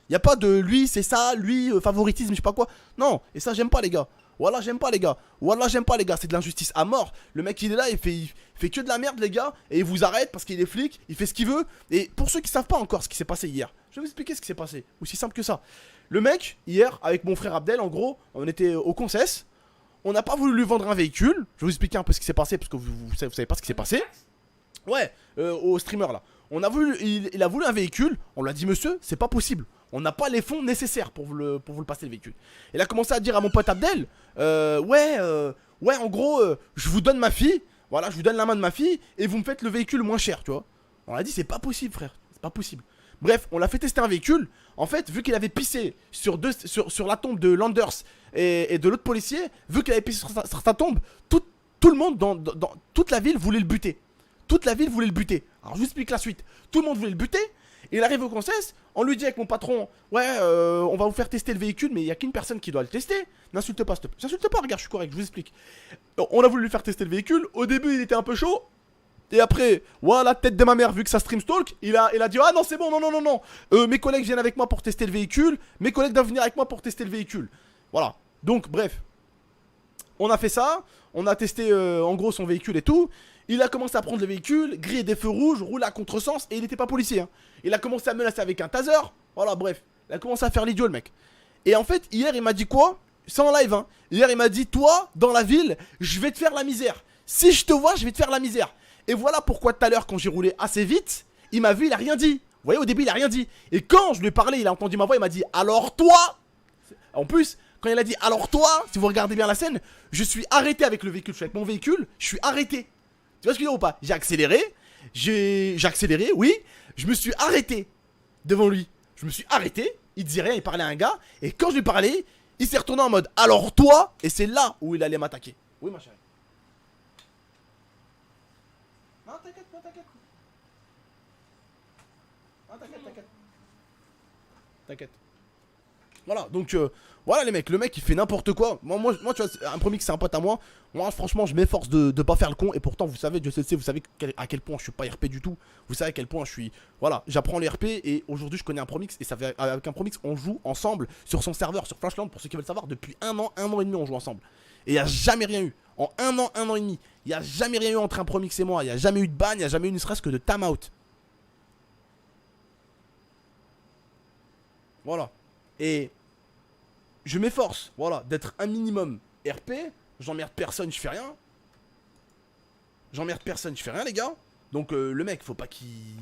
Y a pas de lui, c'est ça, lui, favoritisme, je sais pas quoi. Non, et ça, j'aime pas, les gars. Voilà, j'aime pas, les gars. Voilà, j'aime pas, les gars. C'est de l'injustice à mort. Le mec, il est là, il fait que de la merde, les gars. Et il vous arrête parce qu'il est flic. Il fait ce qu'il veut. Et pour ceux qui savent pas encore ce qui s'est passé hier, je vais vous expliquer ce qui s'est passé. Aussi simple que ça. Le mec, hier, avec mon frère Abdel, en gros, on était au Concess. On n'a pas voulu lui vendre un véhicule. Je vais vous expliquer un peu ce qui s'est passé parce que vous savez pas ce qui s'est passé. Ouais, au streamer là. On a voulu, il a voulu un véhicule. On lui a dit, monsieur, c'est pas possible. On n'a pas les fonds nécessaires pour vous le passer le véhicule. Il a commencé à dire à mon pote Abdel, ouais, en gros, je vous donne ma fille. Voilà, je vous donne la main de ma fille et vous me faites le véhicule moins cher, tu vois. On a dit, c'est pas possible, frère. C'est pas possible. Bref, on l'a fait tester un véhicule. En fait, vu qu'il avait pissé sur la tombe de Landers et de l'autre policier, vu qu'il avait pissé sur sa tombe, tout le monde dans toute la ville voulait le buter. Toute la ville voulait le buter. Alors je vous explique la suite. Tout le monde voulait le buter. Il arrive au Concess, on lui dit avec mon patron, ouais, on va vous faire tester le véhicule, mais il n'y a qu'une personne qui doit le tester. N'insulte pas, s'il te plaît. N'insulte pas, regarde, je suis correct, je vous explique. On a voulu lui faire tester le véhicule. Au début, il était un peu chaud. Et après, voilà, tête de ma mère, vu que ça stream stalk, il a dit, ah non, c'est bon, non. Mes collègues viennent avec moi pour tester le véhicule. Mes collègues doivent venir avec moi pour tester le véhicule. Voilà. Donc, bref. On a fait ça. On a testé, en gros, son véhicule et tout. Il a commencé à prendre le véhicule, griller des feux rouges, rouler à contresens, et il n'était pas policier. Hein. Il a commencé à menacer avec un taser. Voilà, bref. Il a commencé à faire l'idiot, le mec. Et en fait, hier, il m'a dit quoi? C'est en live, hein. Hier, il m'a dit, toi, dans la ville, je vais te faire la misère. Si je te vois, je vais te faire la misère. Et voilà pourquoi tout à l'heure, quand j'ai roulé assez vite, il m'a vu, il a rien dit. Vous voyez, au début, il a rien dit. Et quand je lui ai parlé, il a entendu ma voix, il m'a dit, alors toi. En plus, quand il a dit, alors toi, si vous regardez bien la scène, je suis arrêté avec le véhicule. Je suis avec mon véhicule, je suis arrêté. Tu vois ce que je veux dire ou pas? J'ai accéléré, oui. Je me suis arrêté devant lui. Je me suis arrêté, il disait rien, il parlait à un gars. Et quand je lui parlais, il s'est retourné en mode, alors toi. Et c'est là où il allait m'attaquer. Oui, ma chérie. Non, t'inquiète. Non, t'inquiète. Voilà, donc voilà les mecs, le mec il fait n'importe quoi. Moi tu vois, un premier c'est un pote à moi. Moi franchement je m'efforce de pas faire le con. Et pourtant vous savez, Dieu sait, vous savez à quel point je suis pas RP du tout. Vous savez à quel point je suis. Voilà, j'apprends les RP et aujourd'hui je connais un Promix. Et ça fait avec un Promix on joue ensemble sur son serveur, sur Flashland. Pour ceux qui veulent savoir, depuis un an et demi on joue ensemble. Et il n'y a jamais rien eu. En un an et demi, il n'y a jamais rien eu entre un Promix et moi. Il n'y a jamais eu de ban, il n'y a jamais eu ne serait-ce que de time-out. Voilà. Et je m'efforce, voilà, d'être un minimum RP. J'emmerde personne, je fais rien. Les gars. Donc le mec, faut pas qu'il...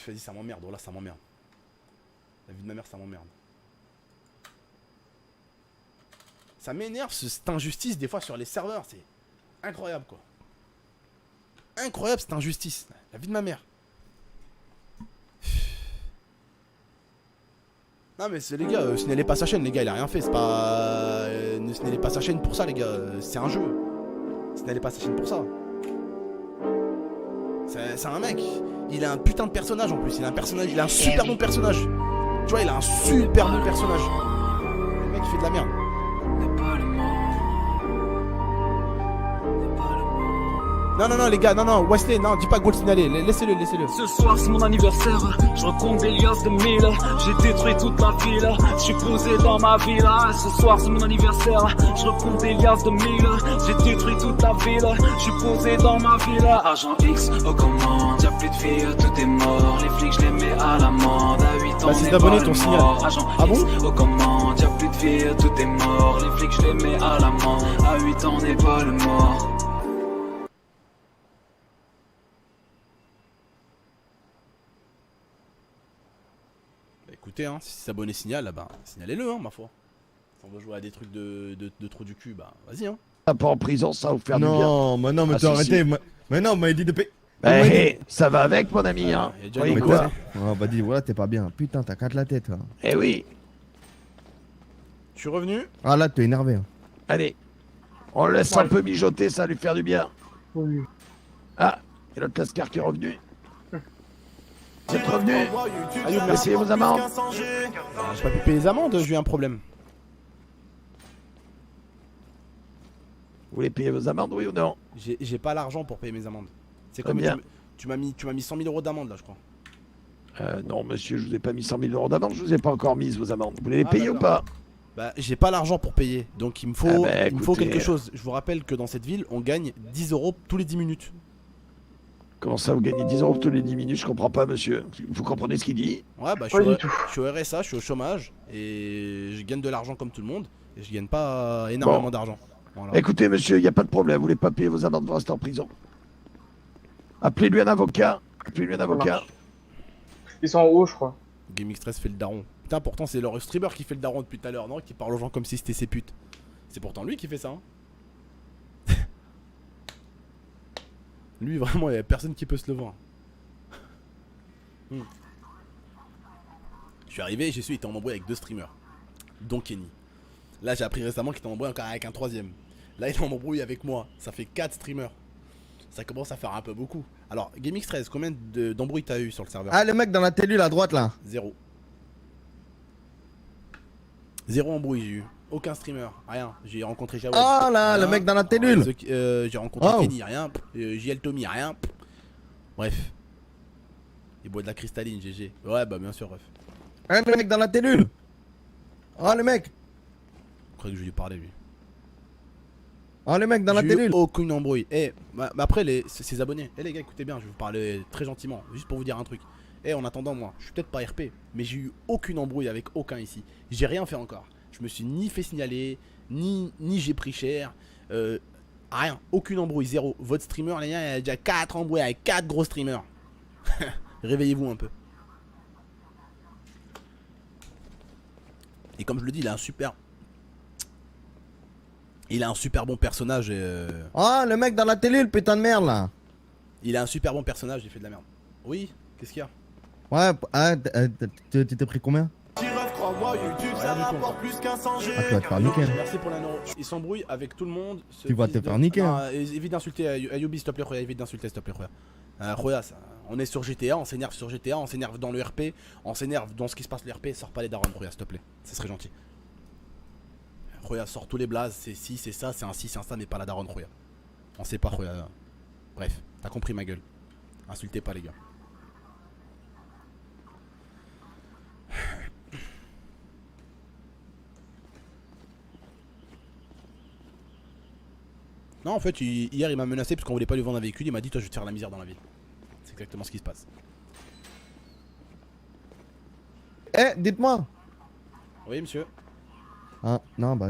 Vas-y, ça m'emmerde, voilà, ça m'emmerde. La vie de ma mère, ça m'emmerde. Ça m'énerve cette injustice des fois sur les serveurs, c'est incroyable quoi. Incroyable cette injustice. La vie de ma mère. Non mais c'est les gars, signalez pas sa chaîne les gars, il a rien fait, c'est pas... ne signalez pas sa chaîne pour ça les gars, c'est un jeu. Signalez pas sa chaîne pour ça. C'est un mec, il a un putain de personnage en plus, il a un super bon personnage. Tu vois, il a un super bon personnage. Le mec il fait de la merde. Non les gars, non Wesley, non dis pas goal signalé, laissez-le. Ce soir c'est mon anniversaire, je recompte des liasses de 1000. J'ai détruit toute la ville, je suis posé dans ma villa. Ce soir c'est mon anniversaire, je recompte des liasses de 1000. J'ai détruit toute la ville, je suis posé dans ma villa. Agent X aux commandes, y'a plus de filles, tout est mort. Les flics je les mets à l'amende, à 8 ans c'est d'abonner ton signal. Agent Ah bon? X aux commandes, y'a plus de filles, tout est mort. Les flics je les mets à l'amende, à 8 ans on n'est pas le mort. Écoutez, hein, si c'est abonné signal, bah signalez-le, hein, ma foi. Si on veut jouer à des trucs de trou du cul, bah vas-y, hein. Pas en prison, ça va vous faire du bien. Non, mais non, mais Ah, t'as si, arrêté. si. Mais non, mais il dit de payer. Eh, ça va avec, mon ami, hein. Il y a déjà Voyez des quoi? gosses, Oh, bah dis, voilà, t'es pas bien. Putain, t'as cassé la tête, toi. Eh oui. Je suis revenu. Ah là, t'es énervé. Hein. Allez, on le laisse un peu mijoter, ça va lui faire du bien. Oui. Ah, et l'autre Lascar qui est revenu. Vous êtes revenu. Allez, merci. Essayez vos amendes. J'ai pas pu payer les amendes, j'ai eu un problème. Vous voulez payer vos amendes, oui ou non? J'ai pas l'argent pour payer mes amendes. C'est comme Combien? tu m'as mis 100 000 euros d'amende là, je crois. Non, monsieur, je vous ai pas mis 100 000 euros d'amende, je vous ai pas encore mis vos amendes. Vous voulez les payer ou d'accord. pas? Bah, j'ai pas l'argent pour payer, donc il me faut, il me faut quelque chose. Je vous rappelle que dans cette ville, on gagne 10 euros tous les 10 minutes. Comment ça, vous gagnez 10 euros tous les 10 minutes? Je comprends pas, monsieur. Vous comprenez ce qu'il dit? Ouais, bah, Pas du tout. je suis au RSA, je suis au chômage, et je gagne de l'argent comme tout le monde, et je gagne pas énormément d'argent. Voilà. Écoutez, monsieur, il n'y a pas de problème. Vous voulez pas payer vos amendes, vous restez en prison. Appelez-lui un avocat. Appelez-lui un avocat. Ils sont en haut, je crois. GameX Stress fait le daron. Putain, pourtant, c'est leur streamer qui fait le daron depuis tout à l'heure, non? Qui parle aux gens comme si c'était ses putes. C'est pourtant lui qui fait ça, hein. Lui, vraiment, il y a personne qui peut se le voir. Je suis arrivé, j'ai su, il était en embrouille avec 2 streamers, dont Kenny. Là, j'ai appris récemment qu'il était en embrouille encore avec un 3ème. Là, il est en embrouille avec moi. Ça fait 4 streamers. Ça commence à faire un peu beaucoup. Alors, GameX 13, combien d'embrouilles t'as eu sur le serveur? Ah, le mec dans la télé, à droite, là. 0. 0 embrouille, j'ai eu. Aucun streamer, rien. J'ai rencontré Jawed. Oh là, le mec dans la télule. J'ai rencontré Oh. Kenny, rien. JL Tommy, rien. Bref. Il boit de la cristalline, GG. Ouais, bah bien sûr, bref. Hein, le mec dans la télule. Oh, le mec. Je crois que je vais lui parler, lui. Oh, le mec dans la J'ai eu télule. aucune embrouille. Eh, bah après, ses abonnés. Eh les gars, écoutez bien, je vais vous parler très gentiment. Juste pour vous dire un truc. Eh, en attendant, moi, je suis peut-être pas RP, mais j'ai eu aucune embrouille avec aucun ici. J'ai rien fait encore. Je me suis ni fait signaler, ni j'ai pris cher. Rien. Aucune embrouille, 0. Votre streamer, les gars, il y a déjà 4 embrouilles avec 4 gros streamers. Réveillez-vous un peu. Et comme je le dis, il a un super bon personnage et Oh, le mec dans la télule, putain de merde, là. il a un super bon personnage, il fait de la merde. Oui, qu'est-ce qu'il y a? Ouais, ah, t'es pris combien? Rien du tout encore. Ah, tu vas te faire niquer. Merci pour la neuro. Il s'embrouille avec tout le monde. Tu vas te faire niquer, Non, évite d'insulter Ayubi, s'il te plaît, Roya. Évite d'insulter, s'il te plaît, Roya. Roya, on est sur GTA, on s'énerve sur GTA, on s'énerve dans le RP, on s'énerve dans ce qui se passe le RP. Sors pas les darons, Roya, s'il te plaît. Ce serait gentil. Roya, sort tous les blazes, c'est ci, c'est ça, c'est un ci, c'est un ça, mais pas la daronne, Roya. On sait pas, Roya. Bref, t'as compris ma gueule. Insultez pas, les gars. Non, en fait, hier il m'a menacé parce qu'on voulait pas lui vendre un véhicule. Il m'a dit, toi, je vais te faire la misère dans la ville. C'est exactement ce qui se passe. Eh, dites-moi. Oui, monsieur. Ah, non, bah.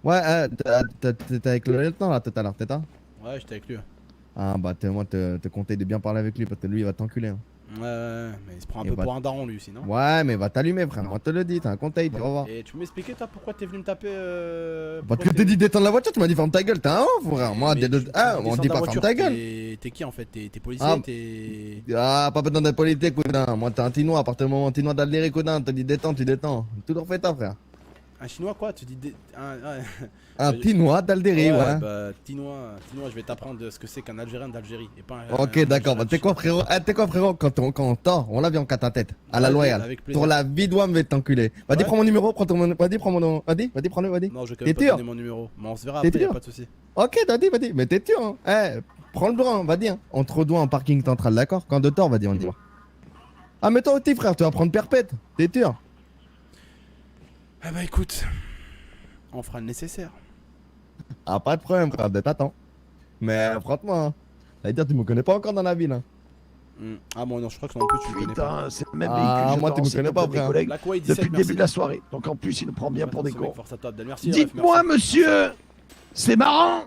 Ouais, t'étais avec le lieutenant là tout à l'heure, t'es ça? Ouais, j'étais avec lui. Ah, bah, moi, te conseille de bien parler avec lui parce que lui, il va t'enculer. Hein. Ouais, mais il se prend un Et peu bah- pour un daron, lui aussi, non? Ouais, mais va t'allumer, frère. Moi, te le dis, t'as un conseil, tu vas voir. Et tu peux m'expliquer, toi, pourquoi t'es venu me taper Parce que t'es dit d'éteindre la voiture, tu m'as dit ferme ta gueule, t'es un ouf, frère. Moi, on dit pas ferme ta gueule. T'es qui en fait? T'es policier? Ah. T'es. Ah, pas besoin d'être politique, cousin. Moi, t'es un Tinois, à partir du moment où Tinois d'Algérie, cousin, t'as dit détends, tu détends. Toujours fait ça, frère. Un chinois, quoi? Tu dis. Ouais. Un Tinois d'Algérie, ouais. Bah, Tinois, je vais t'apprendre ce que c'est qu'un Algérien d'Algérie. Et pas Ok, d'accord. Bah, t'es quoi, frérot? Quand on tord, on l'a vu en 4 à tête. À la loyale. Avec plaisir. Pour la vie de moi, me t'enculer. Vas-y, Ouais. prends mon numéro, vas-y, prends mon nom. Vas-y, prends-le, vas-y. Non, je vais quand T'es même pas sûr? donner mon numéro. Mais on se verra T'es après, y'a sûr? pas de soucis. Ok, vas-y. Mais t'es sûr, hein? Prends le droit, vas-y. Hein. On te redoit en parking central, d'accord? Quand de tort, vas-y, on y va. Ah, mais toi aussi, frère, tu vas prendre perpète. T'es sûr? Ah bah écoute, on fera le nécessaire. Ah, pas de problème, frère, t'attends. Mais franchement, hein, ça veut dire, tu me connais pas encore dans la ville. Hein. Ah bon, non, je crois que non plus tu me connais pas. Putain, c'est le même Ah, véhicule. moi, tu me j'adore, connais c'est pas, comme mes frère. collègues La Kuwait 17, depuis le merci. début de la soirée. Donc en plus, il nous prend bien pour des cons. Force à toi, Abdel. Merci. Dites-moi, Ref, monsieur, c'est marrant.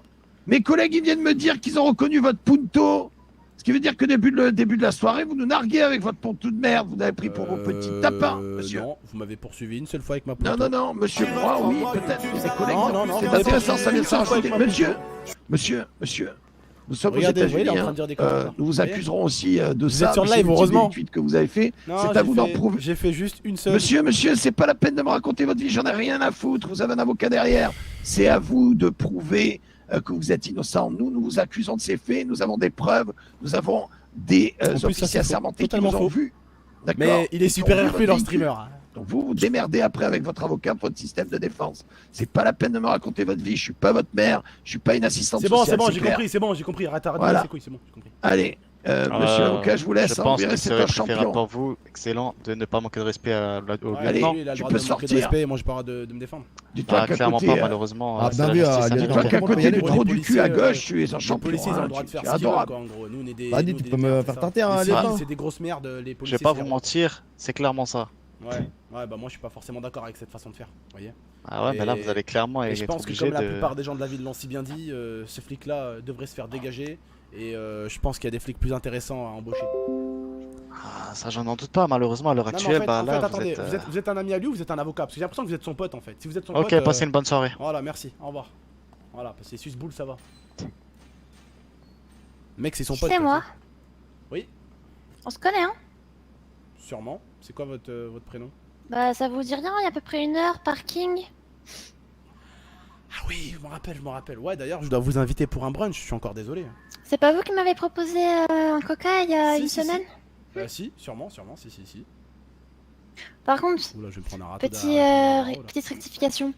Mes collègues, ils viennent me dire qu'ils ont reconnu votre punto. Ce qui veut dire que depuis le début de la soirée, vous nous narguez avec votre punto de merde. Vous avez pris pour vos petits tapins, monsieur. Non, vous m'avez poursuivi une seule fois avec ma Non, pointe. non, monsieur, moi, oui, peut-être. Mes collègues, Non, c'est vous avez intéressant, ça vient de poursuivi une seule fois s'ajouter. avec ma Monsieur, Nous sommes Regardez, aux vous voyez, il est en États-Unis. train de dire des conneries, là. Nous vous Vous voyez accuserons aussi de Vous ça. êtes sur monsieur live, le heureusement. tweet que vous avez fait. Non, C'est à vous d'en prouver. J'ai fait juste une seule. Monsieur, c'est pas la peine de me raconter votre vie, j'en ai rien à foutre, vous avez un avocat derrière. C'est à vous de prouver que vous êtes innocent. Nous vous accusons de ces faits, nous avons des preuves, nous avons des En plus, ça, officiers c'est faux. assermentés qui Totalement vous ont faux. vu. D'accord. Mais il est Qui ont super vu RP votre leur véhicule. streamer. Donc vous vous démerdez après avec votre avocat pour votre système de défense. C'est pas la peine de me raconter votre vie, je suis pas votre mère, je suis pas une assistante C'est bon, sociale. j'ai clair. compris, c'est bon, j'ai compris. Arrête, Voilà. c'est quoi, c'est bon, j'ai compris. Allez, monsieur l'avocat, je vous laisse, Je hein, pense vous verrez, qu'il c'est serait un préférable champion. pour vous, excellent, de ne pas manquer de respect au Ouais, Allez, lieutenant. lui, il a le tu droit peux de manquer de sortir. respect, moi j'ai pas le droit de me défendre. Dis-toi qu'à Clairement côté, pas, malheureusement. Ah, c'est bien la vu, justice il y a américaine. dis-toi qu'à Comment côté il y a du les trou du policiers, cul à gauche, tu es un Les champion. policiers, ils ont le droit de tu faire es ce qu'ils veulent, adorable. quoi, en gros. Nous, on est des. Vas-y, nous, tu des peux me déterres, faire c'est tenter, ça. hein, Mais lieutenant. c'est des grosses merdes, les Je policiers. vais pas c'est vous vraiment- mentir, c'est clairement ça. Ouais, bah moi je suis pas forcément d'accord avec cette façon de faire, vous voyez. Ah ouais, mais là Et- vous allez clairement Et être je pense que obligé comme la de. plupart des gens de la ville l'ont si bien dit, ce flic-là devrait se faire dégager. Et je pense qu'il y a des flics plus intéressants à embaucher. Ah, ça j'en doute pas, malheureusement à l'heure Non, mais actuelle, bah en fait, là vous attendez, êtes. vous êtes un ami à lui ou vous êtes un avocat? Parce que j'ai l'impression que vous êtes son pote en fait. Si vous êtes son Ok, pote. passez une bonne soirée. Voilà, merci, au revoir. Voilà, parce que les Suisse-Boule ça va. Mec, c'est son pote. C'est quoi, moi. Oui. On se connaît, hein? Sûrement. C'est quoi votre prénom? Bah, ça vous dit rien, il y a à peu près 1 heure, parking. Ah oui, je me rappelle. Ouais, d'ailleurs, je dois vous inviter pour un brunch, je suis encore désolé. C'est pas vous qui m'avez proposé un coca il y a Si, une si, semaine? Si, sûrement, si. Par contre, Oula, je vais me prendre un râteau petite rectification.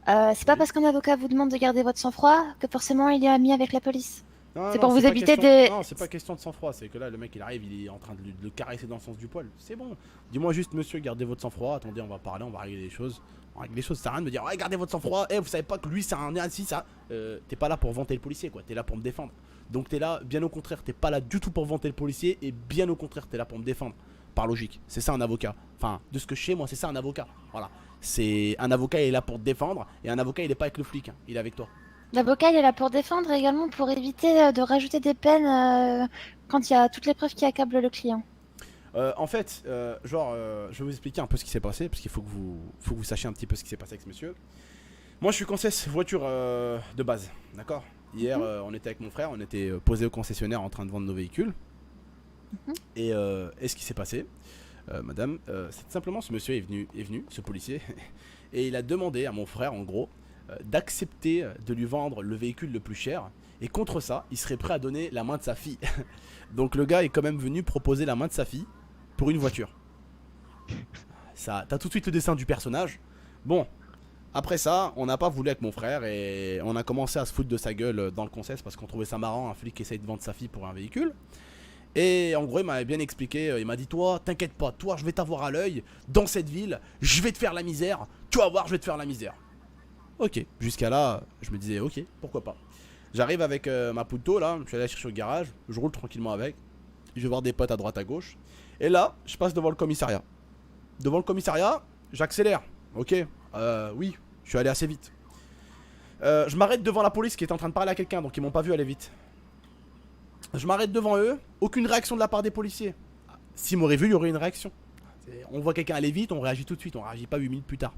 C'est pas parce qu'un avocat vous demande de garder votre sang-froid que forcément il est ami avec la police. C'est pour vous éviter des... Non, c'est pas question de sang-froid, c'est que là, le mec, il arrive, il est en train de le caresser dans le sens du poil. C'est bon. Dis-moi juste, monsieur, gardez votre sang-froid. Attendez, on va parler, on va régler les choses. On règle les choses, ça sert à rien de me dire, ouais, gardez votre sang-froid. Vous savez pas que lui, c'est un assis, ça. T'es pas là pour vanter le policier, quoi. T'es là pour me défendre. Donc t'es là, bien au contraire, t'es pas là du tout pour vanter le policier. Et bien au contraire, t'es là pour me défendre. Par logique. C'est ça un avocat. Enfin, de ce que je sais, moi, c'est ça un avocat. Voilà. C'est un avocat, il est là pour te défendre. Et un avocat, il est pas avec le flic, hein. Il est avec toi. L'avocat il est là pour défendre et également pour éviter de rajouter des peines quand il y a toutes les preuves qui accablent le client. En fait, je vais vous expliquer un peu ce qui s'est passé, parce qu'il faut que vous sachiez un petit peu ce qui s'est passé avec ce monsieur. Moi, je suis concessionnaire voiture de base, d'accord. Hier, on était avec mon frère, on était posé au concessionnaire en train de vendre nos véhicules. Et ce qui s'est passé, madame, c'est simplement ce monsieur est venu, ce policier, et il a demandé à mon frère, en gros, d'accepter de lui vendre le véhicule le plus cher. Et contre ça, il serait prêt à donner la main de sa fille. Donc le gars est quand même venu proposer la main de sa fille pour une voiture. Ça, t'as tout de suite le dessin du personnage. Bon, après ça, on n'a pas voulu avec mon frère et on a commencé à se foutre de sa gueule dans le concess parce qu'on trouvait ça marrant, un flic qui essaye de vendre sa fille pour un véhicule. Et en gros, il m'avait bien expliqué, il m'a dit, toi, t'inquiète pas, toi, je vais t'avoir à l'œil dans cette ville, je vais te faire la misère, tu vas voir, je vais te faire la misère. Ok, jusqu'à là, je me disais, ok, pourquoi pas. J'arrive avec ma Punto là, je suis allé la chercher au garage, je roule tranquillement avec. Je vais voir des potes à droite à gauche. Et là, je passe devant le commissariat. Devant le commissariat, j'accélère. Ok, oui, je suis allé assez vite. Je m'arrête devant la police qui est en train de parler à quelqu'un, donc ils m'ont pas vu aller vite. Je m'arrête devant eux, aucune réaction de la part des policiers. S'ils m'auraient vu, il y aurait une réaction. On voit quelqu'un aller vite, on réagit tout de suite, on réagit pas 8 minutes plus tard.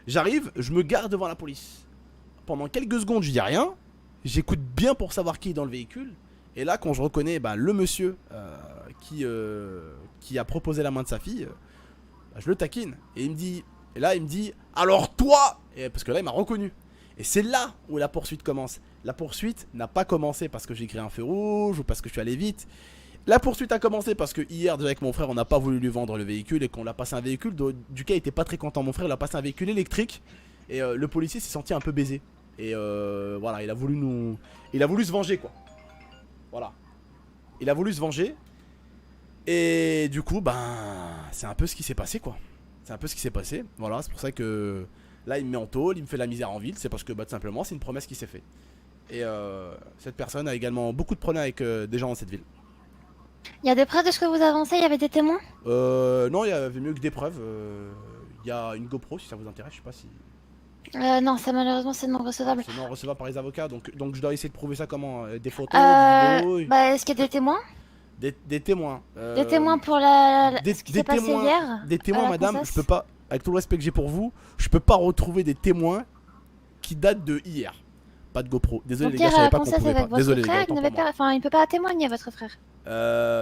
J'arrive, je me gare devant la police. Pendant quelques secondes, je dis rien. J'écoute bien pour savoir qui est dans le véhicule. Et là, quand je reconnais le monsieur qui a proposé la main de sa fille, je le taquine. Et il me dit, alors toi, parce que là, il m'a reconnu. Et c'est là où la poursuite commence. La poursuite n'a pas commencé parce que j'ai créé un feu rouge ou parce que je suis allé vite. La poursuite a commencé parce que hier, déjà avec mon frère, on n'a pas voulu lui vendre le véhicule et qu'on l'a passé un véhicule duquel il était pas très content. Mon frère, il a passé un véhicule électrique et le policier s'est senti un peu baisé. Et voilà, il a voulu se venger, quoi. Voilà. Il a voulu se venger. Et du coup, c'est un peu ce qui s'est passé, quoi. C'est un peu ce qui s'est passé. Voilà, c'est pour ça que là, il me met en tôle, il me fait la misère en ville. C'est parce que, tout simplement, c'est une promesse qui s'est faite. Et cette personne a également beaucoup de problèmes avec des gens dans cette ville. Il y a des preuves de ce que vous avancez? Il y avait des témoins? Non, il y avait mieux que des preuves. Il y a une GoPro si ça vous intéresse, je sais pas si... Non, ça malheureusement c'est non recevable. C'est non recevable par les avocats, donc je dois essayer de prouver ça comment? Des photos, des vidéos est-ce qu'il y a des témoins? Des témoins. Des témoins pour ce qui s'est passé hier? Des témoins, madame, Concesse. je peux pas, avec tout le respect que j'ai pour vous, je peux pas retrouver des témoins qui datent de hier. Pas de GoPro. Désolé Donc les gars, je savais pas qu'on ça, c'est pouvait avec pas. votre Désolé les frère, gars, il autant n'avait pour moi. pas... Enfin, il peut pas témoigner, votre frère.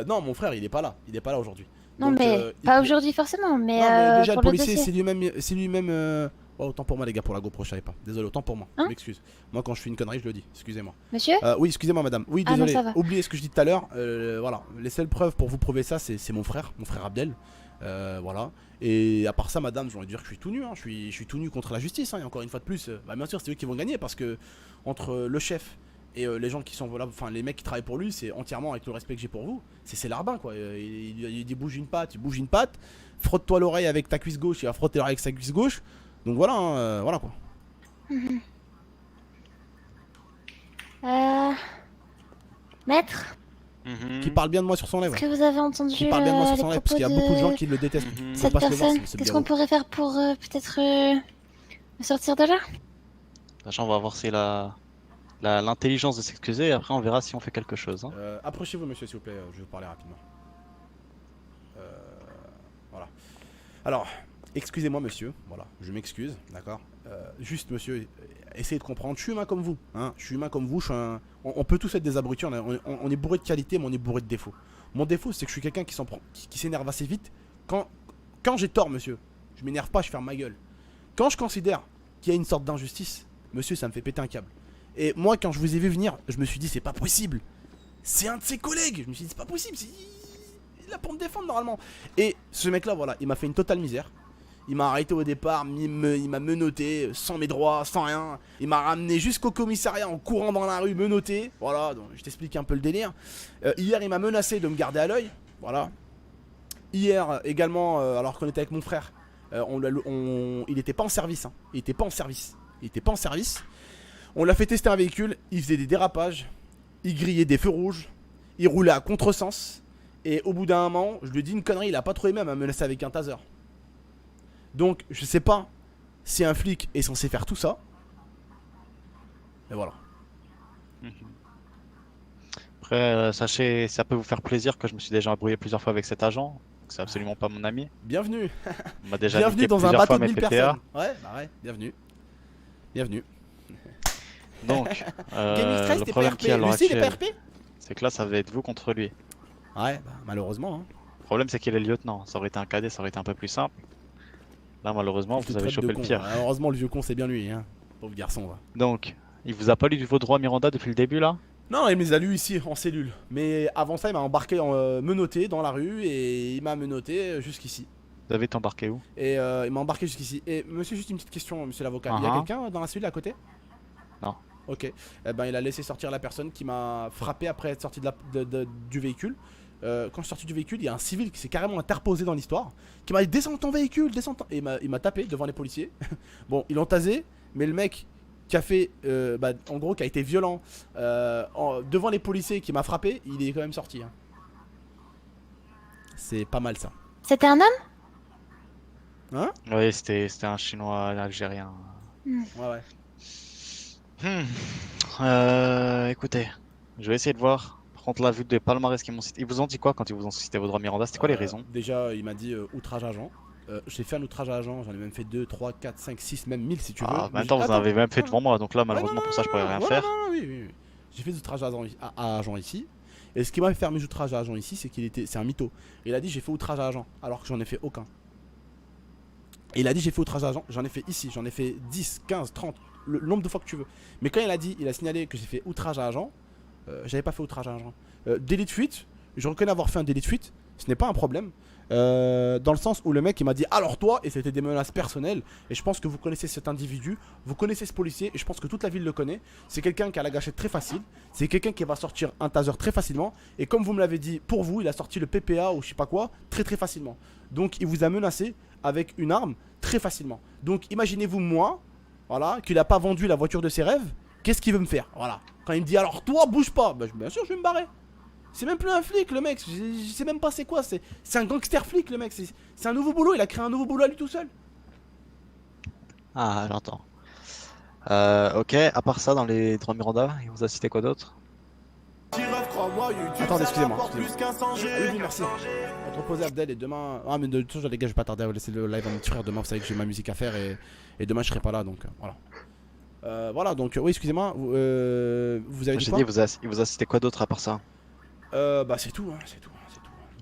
Non, mon frère, il est pas là. Il est pas là aujourd'hui. Non, Donc, mais pas aujourd'hui forcément, mais, Non, mais déjà, pour le le policier, dossier. c'est lui-même. Oh, autant pour moi, les gars, pour la GoPro, je savais pas. Désolé, autant pour moi. Hein Je m'excuse. Moi, quand je fais une connerie, je le dis. Excusez-moi. Monsieur Oui, excusez-moi, madame. Oui, Ah non, désolé. ça va. Oubliez ce que je dis tout à l'heure. Voilà. Les seules preuves pour vous prouver ça, c'est mon frère Abdel. Voilà. Et à part ça, madame, j'ai envie de dire que je suis tout nu. Hein. Je suis tout nu contre la justice. Hein. Et encore une fois de plus, bah, bien sûr, c'est eux qui vont gagner parce que entre le chef et les gens qui sont voilà, enfin les mecs qui travaillent pour lui, c'est entièrement avec le respect que j'ai pour vous. C'est l'arbin quoi. Il dit bouge une patte, il bouge une patte. Frotte-toi l'oreille avec ta cuisse gauche, il va frotter l'oreille avec sa cuisse gauche. Donc voilà, hein, voilà quoi. Maître, Qui parle bien de moi sur son lèvre. est-ce que vous avez entendu Qui parle bien de moi sur les son lèvre parce propos qu'il y a beaucoup de gens de qui le détestent. Faut cette pas se le voir, personne? c'est Qu'est-ce bien. qu'on pourrait faire pour peut-être me sortir de là? Sachant, on va voir si l'intelligence de s'excuser et après on verra si on fait quelque chose. Hein. Approchez-vous monsieur s'il vous plaît, je vais vous parler rapidement. Voilà. Alors, excusez-moi monsieur, voilà, je m'excuse, d'accord. Juste monsieur, essayez de comprendre, je suis humain comme vous, hein. Je suis humain comme vous, on peut tous être des abrutis, on est bourré de qualité mais on est bourré de défauts. Mon défaut c'est que je suis quelqu'un qui s'énerve assez vite quand j'ai tort monsieur. Je m'énerve pas, je ferme ma gueule. Quand je considère qu'il y a une sorte d'injustice, monsieur ça me fait péter un câble. Et moi quand je vous ai vu venir, je me suis dit c'est pas possible. C'est un de ses collègues, je me suis dit c'est pas possible, il est là pour me défendre normalement. Et ce mec là voilà, il m'a fait une totale misère. Il m'a arrêté au départ, il m'a menotté, sans mes droits, sans rien. Il m'a ramené jusqu'au commissariat en courant dans la rue, menotté. Voilà, donc je t'explique un peu le délire. Hier, il m'a menacé de me garder à l'œil. Voilà. Hier, également, alors qu'on était avec mon frère, il était pas en service. Hein. Il était pas en service. On l'a fait tester un véhicule, il faisait des dérapages, il grillait des feux rouges, il roulait à contresens. Et au bout d'un moment, je lui ai dit une connerie, il a pas trop aimé, il m'a menacé avec un taser. Donc, je sais pas si un flic est censé faire tout ça. Et voilà. Après, sachez, ça peut vous faire plaisir que je me suis déjà embrouillé plusieurs fois avec cet agent. C'est absolument pas mon ami. Bienvenue. On m'a déjà bienvenue niqué dans un plusieurs bateau fois de mes 1000 PPA. personnes. Ouais, bah ouais, bienvenue. Bienvenue. Donc, Gaming Stress, le t'es problème pas qu'il y a à RP. l'heure Lucie, il est pas actuelle, RP? c'est que là, ça va être vous contre lui. Ouais, bah malheureusement. Hein. Le problème, c'est qu'il est lieutenant. Ça aurait été un cadet, ça aurait été un peu plus simple. Là, malheureusement, Je te vous avez traite chopé de le con. pire. Ouais, heureusement, le vieux con, c'est bien lui. Hein. Pauvre garçon. Va. Donc, il vous a pas lu vos droits Miranda depuis le début là? Non, il me les a lus ici, en cellule. Mais avant ça, il m'a embarqué, menotté dans la rue et il m'a menotté jusqu'ici. Vous avez été embarqué où? Et il m'a embarqué jusqu'ici. Et monsieur, juste une petite question, monsieur l'avocat. Il y a quelqu'un dans la cellule à côté? Non. Ok. Eh ben, il a laissé sortir la personne qui m'a frappé après être sorti du véhicule. Quand je suis sorti du véhicule, il y a un civil qui s'est carrément interposé dans l'histoire, qui m'a dit descends ton véhicule, descends ton... Et il m'a tapé devant les policiers. Bon, ils l'ont tasé, mais le mec qui a fait, en gros, qui a été violent devant les policiers, qui m'a frappé, il est quand même sorti. Hein. C'est pas mal ça. C'était un homme? Hein? Oui, c'était un chinois algérien. Ouais. Écoutez, je vais essayer de voir. Par contre, la vue des palmarès qu'ils m'ont cité. Ils vous ont dit quoi quand ils vous ont cité vos droits Miranda? C'était quoi les raisons? Déjà, il m'a dit outrage à agent. J'ai fait un outrage à agent, j'en ai même fait 2, 3, 4, 5, 6, même 1000 si tu veux. Ah, en même temps, vous en avez même fait devant moi, donc là, malheureusement, pour ça, je pourrais rien faire. Oui. J'ai fait des outrages à agent ici. Et ce qui m'a fait faire mes outrages à agent ici, c'est un mytho. Il a dit j'ai fait outrage à agent, alors que j'en ai fait aucun. Et il a dit j'ai fait outrage à agent, j'en ai fait ici, j'en ai fait 10, 15, 30, le nombre de fois que tu veux. Mais quand il a signalé que j'ai fait outrage à agent, j'avais pas fait outrage à agent. Délit de fuite, je reconnais avoir fait un délit de fuite, ce n'est pas un problème. Dans le sens où le mec il m'a dit alors toi, et c'était des menaces personnelles, et je pense que vous connaissez cet individu, vous connaissez ce policier, et je pense que toute la ville le connaît. C'est quelqu'un qui a la gâchette très facile, c'est quelqu'un qui va sortir un taser très facilement, et comme vous me l'avez dit, pour vous il a sorti le PPA ou je sais pas quoi très facilement. Donc il vous a menacé avec une arme très facilement. Donc imaginez-vous moi, voilà, qu'il a pas vendu la voiture de ses rêves, qu'est-ce qu'il veut me faire? Voilà, quand il me dit alors toi bouge pas, bah, bien sûr je vais me barrer. C'est même plus un flic le mec, je sais même pas c'est quoi, c'est un gangster flic le mec, c'est un nouveau boulot, il a créé un nouveau boulot à lui tout seul. Ah, j'entends. Ok, à part ça, dans les droits Miranda, il vous a cité quoi d'autre? Attendez, excusez-moi. Oui, merci. On va te reposer Abdel et demain... Ah mais de toute façon les gars je vais pas tarder à laisser le live à mon petit frère, demain vous savez que j'ai ma musique à faire et demain je serai pas là donc voilà. Voilà, donc oui, excusez-moi, vous avez dit J'ai quoi? dit, il vous a cité quoi d'autre à part ça? Bah c'est tout, hein, c'est tout.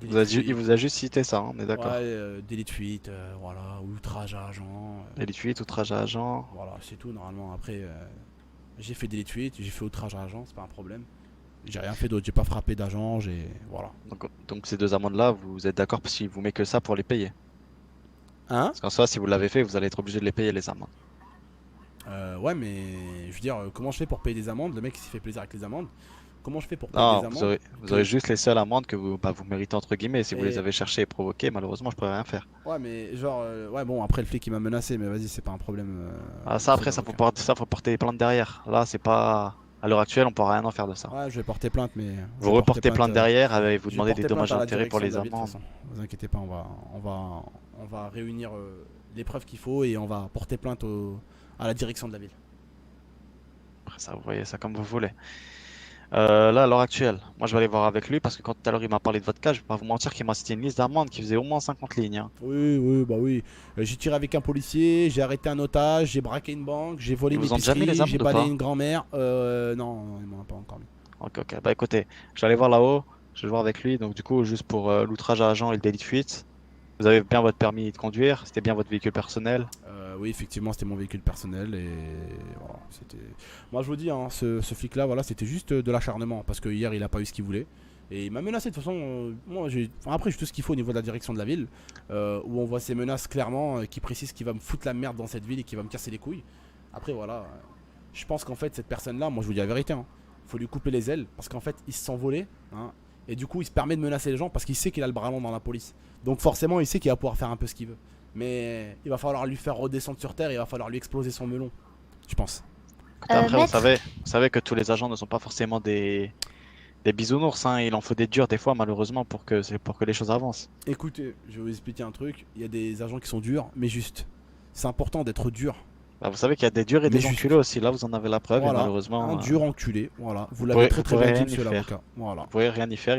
Il vous a juste cité ça, hein, on est d'accord. Ouais, délit de fuite, voilà, outrage à agent. Délit de fuite, outrage à agent. Voilà, c'est tout normalement. Après, j'ai fait délit de fuite, j'ai fait outrage à agent, c'est pas un problème. J'ai rien fait d'autre, j'ai pas frappé d'agent, j'ai. Voilà. Donc ces 2 amendes là, vous êtes d'accord s'il vous met que ça pour les payer? Hein? Parce qu'en soi, si vous l'avez fait, vous allez être obligé de les payer les amendes. Ouais, mais je veux dire, comment je fais pour payer des amendes? Le mec s'il fait plaisir avec les amendes. Comment je fais pour payer Non, des amendes? vous aurez juste les seules amendes que vous méritez entre guillemets. Si vous Et- les avez cherchées et provoquées, malheureusement, je pourrais rien faire. Ouais, mais genre, ouais, bon, après le flic il m'a menacé, mais vas-y, c'est pas un problème. Ah, ça après, ça faut porter plainte derrière. Là, c'est pas. À l'heure actuelle, on pourra rien en faire de ça. Ouais, je vais porter plainte, mais. je Vous vais reportez porter plainte derrière et vous je vais demandez des porter dommages plainte à la d'intérêt pour les direction de la ville, de toute amendes. façon. Vous inquiétez pas, on va réunir les preuves qu'il faut et on va porter plainte à la direction de la ville. Après ça, vous voyez ça comme vous voulez. Là, à l'heure actuelle, moi je vais aller voir avec lui parce que quand tout à l'heure il m'a parlé de votre cas, je vais pas vous mentir qu'il m'a cité une liste d'amendes qui faisait au moins 50 lignes. Hein. Oui, bah oui. J'ai tiré avec un policier, j'ai arrêté un otage, j'ai braqué une banque, j'ai volé Ils une vous ont déjà mis les épicerie, amendes j'ai ou balayé pas une grand-mère. Non, il m'en a pas encore mis. Ok, bah écoutez, je vais aller voir là-haut, je vais voir avec lui. Donc du coup, juste pour l'outrage à agent et le délit de fuite, vous avez bien votre permis de conduire, c'était bien votre véhicule personnel. Oui, effectivement, c'était mon véhicule personnel et voilà, c'était. Moi, je vous dis, hein, ce flic-là, voilà, c'était juste de l'acharnement parce que hier, il a pas eu ce qu'il voulait et il m'a menacé. De toute façon, moi, après, j'ai tout ce qu'il faut au niveau de la direction de la ville, où on voit ces menaces clairement, qui précisent qu'il va me foutre la merde dans cette ville et qu'il va me casser les couilles. Après, voilà, je pense qu'en fait, cette personne-là, moi, je vous dis la vérité, hein, faut lui couper les ailes parce qu'en fait, il se sent voler, hein, et du coup, il se permet de menacer les gens parce qu'il sait qu'il a le bras long dans la police. Donc, forcément, il sait qu'il va pouvoir faire un peu ce qu'il veut. Mais il va falloir lui faire redescendre sur terre, il va falloir lui exploser son melon, je pense. Après, maître vous savez que tous les agents ne sont pas forcément des bisounours, hein. Il en faut des durs des fois, malheureusement, pour que les choses avancent. Écoutez, je vais vous expliquer un truc. Il y a des agents qui sont durs, mais juste. C'est important d'être dur. Bah, vous savez qu'il y a des durs et Mais des juste. enculés aussi. Là, vous en avez la preuve, Voilà, et malheureusement, un dur enculé, voilà. Vous vous l'avez pourrez- très vous bien pourrez dit, rien y monsieur faire. l'avocat. Voilà. vous pouvez rien y faire,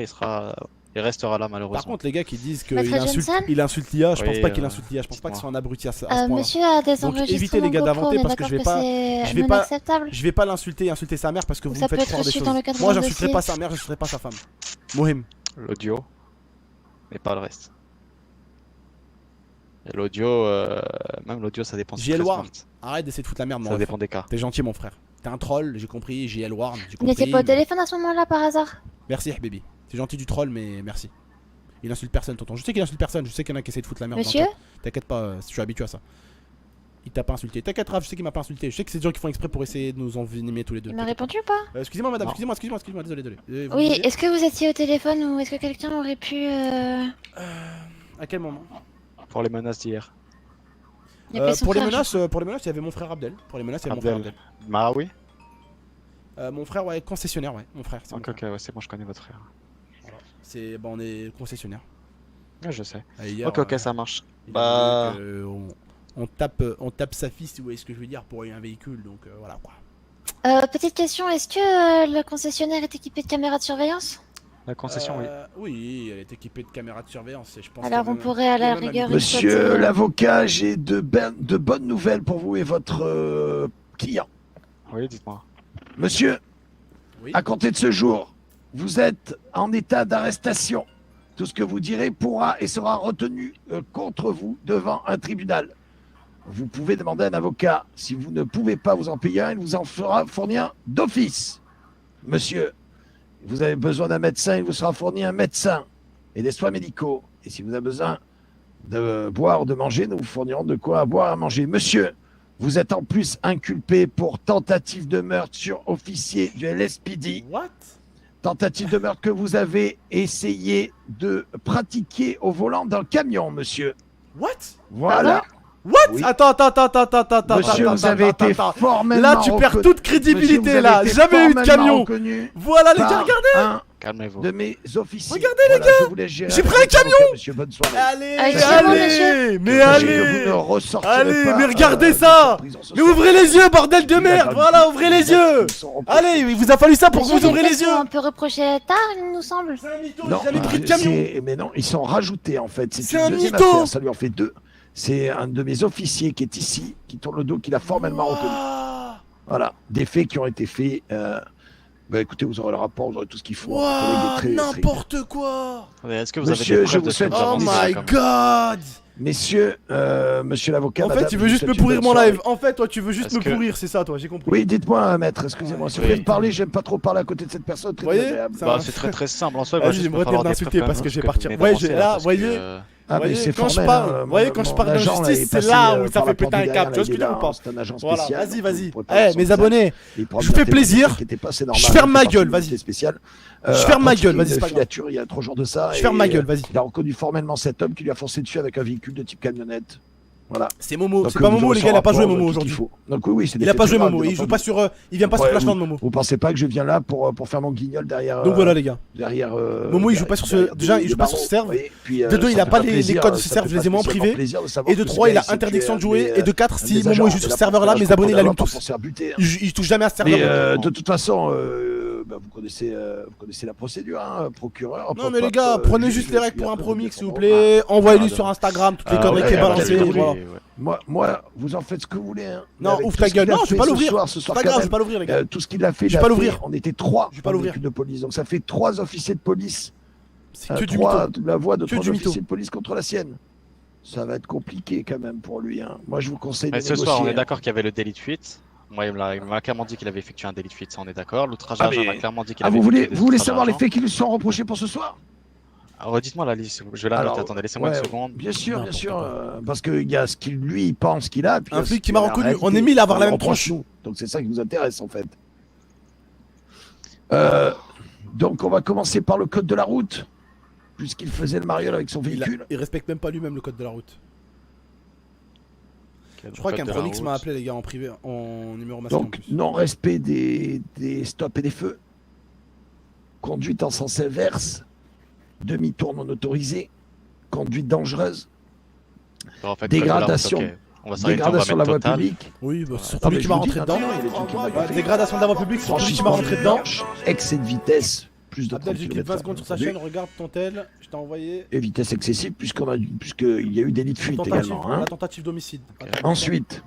il restera là, malheureusement. Par contre, les gars qui disent qu'il Maître insulte, Johnson il insulte l'IA, je pense Oui, pas qu'il insulte l'IA. Je pense pas que ce soit un abruti à ce point-là. Monsieur a des Donc, enregistrements évitez les gars GoPro, d'inventer on est parce que je vais d'accord pas- c'est je vais non pas- acceptable. Je vais pas l'insulter et insulter sa mère parce que vous Ça me faites peut être croire des reçu choses. dans le cadre Moi, d'un j'insulterai dossier. pas sa mère, j'insulterai pas sa femme. Mohim. L'audio, mais pas le reste. Et l'audio, même l'audio, ça dépend. JL très Warren, smart. arrête d'essayer de foutre la merde, mon Ça ref. dépend des cas. T'es gentil, mon frère. T'es un troll, j'ai compris. JL Warren, j'ai Vous n'étiez compris. pas au téléphone à ce moment-là par hasard? Merci, baby. C'est gentil du troll, mais merci. Il insulte personne, tonton. Je sais qu'il insulte personne, je sais qu'il y en a qui essaient de foutre la merde. dans le Monsieur? chat. T'inquiète pas, je suis habitué à ça. Il t'a pas insulté. T'inquiète, Raph, je sais qu'il m'a pas insulté. Je sais que c'est des gens qui font exprès pour essayer de nous envenimer tous les deux. Il m'a T'inquiète répondu ou pas? pas. Excusez-moi, madame, Non. excusez-moi, désolé. Vous Oui, disiez est-ce que vous étiez au téléphone ou est-ce que quelqu'un aurait pu... À quel moment Pour les menaces d'hier. Il y avait son pour, les frère, menaces, il y avait mon frère Abdel. Pour les menaces, il y avait mon frère Abdel. Abdel. Bah oui. Mon frère, ouais, concessionnaire, ouais. Mon frère, c'est mon Ok, frère. ouais, c'est bon, je connais votre frère. Voilà. C'est, on est concessionnaire. Ouais, je sais. Hier, Ok, ça marche. il a Bah. voulu que on tape sa fille, si vous voyez ce que je veux dire, pour un véhicule, donc voilà quoi. Petite question, est-ce que le concessionnaire est équipé de caméras de surveillance? La concession, oui. Oui, elle est équipée de caméras de surveillance et je pense. Alors qu'il y a on même- pourrait à il y a la même un rigueur... micro- Monsieur l'avocat, j'ai de bonnes nouvelles pour vous et votre client. Oui, dites-moi. Monsieur, Oui. à compter de ce jour, vous êtes en état d'arrestation. Tout ce que vous direz pourra et sera retenu contre vous devant un tribunal. Vous pouvez demander un avocat. Si vous ne pouvez pas vous en payer un, il vous en fera fournir d'office. Monsieur, vous avez besoin d'un médecin, il vous sera fourni un médecin et des soins médicaux. Et si vous avez besoin de boire ou de manger, nous vous fournirons de quoi boire à manger. Monsieur, vous êtes en plus inculpé pour tentative de meurtre sur officier du LSPD. What? Tentative de meurtre que vous avez essayé de pratiquer au volant d'un camion, monsieur. What? Voilà. What? Oui. Attends. Monsieur, vous avez été formellement Là, tu perds reconnu. toute Monsieur, crédibilité, vous là. avez été Jamais eu de formellement camion. reconnu Voilà, les gars, par regardez. un Calmez-vous. de mes officiers. Regardez, les Voilà, je vous laisse gérer J'ai avec pris un votre avocat, camion. Monsieur, bonne soirée. Allez, Excusez-moi, monsieur. allez, mais Sachez que vous allez. ne ressortirez Allez, pas, mais regardez de ça. cette prison ce Mais soir. ouvrez les yeux, bordel de Il a merde. pas Voilà, dit- ouvrez les yeux. Ils sont reposés. Allez, il vous a fallu ça pour que vous ouvrez les yeux. On peut reprocher tard, il nous semble. C'est un mytho, Non, j'ai jamais pris de camion. mais non, ils sont rajoutés en fait. C'est une un deuxième mytho. affaire, ça lui en fait deux. C'est un de mes officiers qui est ici, qui tourne le dos, qui l'a formellement reconnu. Ouah. Voilà, des faits qui ont été faits. Bah écoutez, vous aurez le rapport, vous aurez tout ce qu'il faut. Wouah, n'importe quoi. Est-ce que vous avez Monsieur, des je preuves vous de ce que souhaite- vous Oh avancez, my god. Messieurs, monsieur l'avocat. En fait, madame, tu je veux vous juste me souhaite une pourrir bonne mon soirée. live. En fait, toi, tu veux juste Est-ce me que- pourrir, c'est ça, toi, j'ai compris. Oui, dites-moi, maître, excusez-moi. Si vous Oui. voulez me parler, j'aime pas trop parler à côté de cette personne. Très Vous voyez désagréable. ça Bah, marche. c'est très très simple en soi. Vas-y, j'aimerais bien d'insulter parce que je vais partir. Ouais, là, vous voyez. Ah, mais voyez, c'est quand je formel, parle, hein, vous voyez, mon- quand je mon parle agent, là, d'injustice, est c'est passé, là où par ça la fait porte péter un du câble, derrière, tu vois ce que il je est veux là, pas. c'est un agent Voilà, spécial, vas-y, donc vas-y. vous pouvez pas Eh, voir mes son abonnés, visage. Il prend je bien vous fais tes plaisir. mots, t'inquiétez pas, c'est Je normal, ferme il ma fait partie gueule, d'une vas-y. unité spéciale. Je ferme ma Après, gueule, il y a vas-y, une c'est pas grave. filature il y a 3 jours de ça. Je et, ferme ma gueule, vas-y. Il a reconnu formellement cet homme qui lui a foncé dessus avec un véhicule de type camionnette. Voilà. C'est Momo, Donc, c'est pas vous Momo, aurez les son gars, il a pas rapport, joué Momo tout ce qu'il aujourd'hui. faut. Donc oui, c'est des Il a faits pas très joué graves, Momo, bien il joue entendu. pas sur. Il vient pas sur Ouais, Clashland Momo. Vous pensez pas que je viens là pour faire mon guignol derrière. Donc voilà, les gars. Derrière. Momo, il joue pas sur ce. Déjà, il joue pas sur ce serve. De deux, il a pas les codes de ce serve, je les ai mis en privé. Et de 3, il a interdiction de jouer. Et de 4, si Momo joue sur ce serveur là, mes abonnés l'allument tous. Il touche jamais à ce serveur. Mais de toute façon, vous connaissez la procédure, hein, procureur. Non mais les gars, prenez juste les règles pour un promix s'il vous plaît. Envoyez-lui sur Instagram toutes les conneries qui est balancées. Moi, vous en faites ce que vous voulez. Hein. Non, ouvre ta gueule. Non, je vais pas l'ouvrir. C'est pas grave, je vais pas l'ouvrir les gars. Tout ce qu'il a fait, Je vais pas l'ouvrir. on était 3 Je vais pas l'ouvrir. de police. Donc ça fait 3 officiers de police. C'est que du mytho. La voix de Que 3 du mytho. officiers de police contre la sienne. Ça va être compliqué quand même pour lui. Hein. Moi, je vous conseille de Mais ce négocier. soir, on est hein. d'accord qu'il y avait le délit de fuite. Moi, il m'a clairement dit qu'il avait effectué un délit de fuite, ça on est d'accord. L'outrage Ah, à agent mais- m'a clairement dit qu'il Ah, avait vous voulez effectué des outrages à savoir les agent. faits qui lui sont reprochés pour ce soir? Alors, dites-moi la liste, je vais la noter. Attendez, laissez-moi ouais, une seconde. Bien sûr, parce qu'il y a ce qu'il lui pense qu'il a. Puis Un il y a flic ce qui m'a est la reconnu. réalité. On est 1000 à avoir la On même reproche tronche. nous. Donc c'est ça qui nous intéresse en fait. Donc on va commencer par le code de la route, puisqu'il faisait le mariole avec son véhicule. Il respecte même pas lui-même le code de la route. Je crois Code qu'un de la Pronix m'a route. appelé les gars en privé, en numéro masqué. Donc non-respect des stops et des feux, conduite en sens inverse, demi-tour non autorisé, conduite dangereuse, En fait, code de la route, dégradation, ok. On va s'arrêter, on va dégradation de la mettre voie total. publique. Oui, bah, c'est surtout Non, lui mais qui je m'a vous dis, rentré non, dedans. non, il y a des trucs qui m'ont Ouais, fait. dégradation de la voie publique, c'est surtout lui qui m'a rentré dedans. Excès de vitesse, plus de 30 Abdel, j'ai cliqué 20 km/h, secondes sur sa bien chaîne, entendu. regarde ton tel, je t'ai envoyé. Et vitesse excessive, puisqu'il y a eu délit de fuite également. Hein. La tentative d'homicide. Ensuite,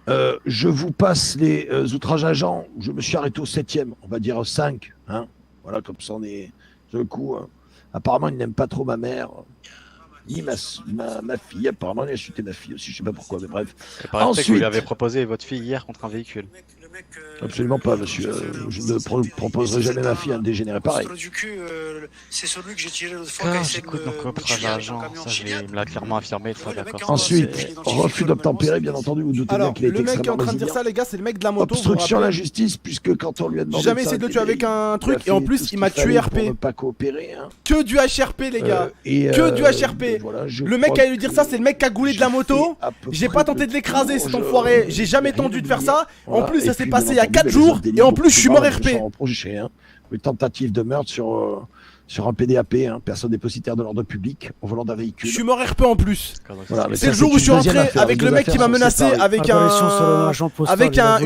je vous passe les outrages agents. Je me suis arrêté au 7e, on va dire 5. Hein. Voilà, comme ça on est sur le coup. Hein. Apparemment, il n'aime pas trop ma mère. Ni ma fille. Apparemment, il a chuté ma fille aussi, je sais pas pourquoi, mais bref. Et par respect que vous Ensuite, lui avez proposé votre fille hier contre un véhicule. absolument pas, monsieur. Je ne proposerai jamais ma fille à un dégénéré pareil. C'est celui que j'ai tiré l'autre fois. Quand j'écoute donc outrage à agent, ça il me l'a clairement affirmé une fois, d'accord. Ensuite, refus d'obtempérer, bien entendu, vous doutez bien Alors, qu'il a été le mec qui est en extrêmement train de dire résilient. ça, les gars, c'est le mec de la moto. Obstruction à vous la vous justice, puisque quand on lui a demandé. J'ai jamais essayé de le tuer avec un truc, et en plus, il m'a tué RP. Pour ne pas coopérer. Hein. Que du HRP, les gars. Que du HRP. Voilà, le mec qui a eu dire ça, c'est le mec qui a goulé de la moto. J'ai pas tenté de l'écraser, cet enfoiré. J'ai jamais tenté de faire ça. En plus, ça s'est passé il y a 4 jours. Et en plus, je suis mort RP. Une tentative de meurtre sur un PDAP, hein, personne dépositaire de l'ordre public, au volant d'un véhicule. Je suis mort RP en plus. Voilà, mais c'est ça, le jour où une je suis rentré deuxième affaire. avec Les le deux mec qui affaires m'a sont menacé séparées. avec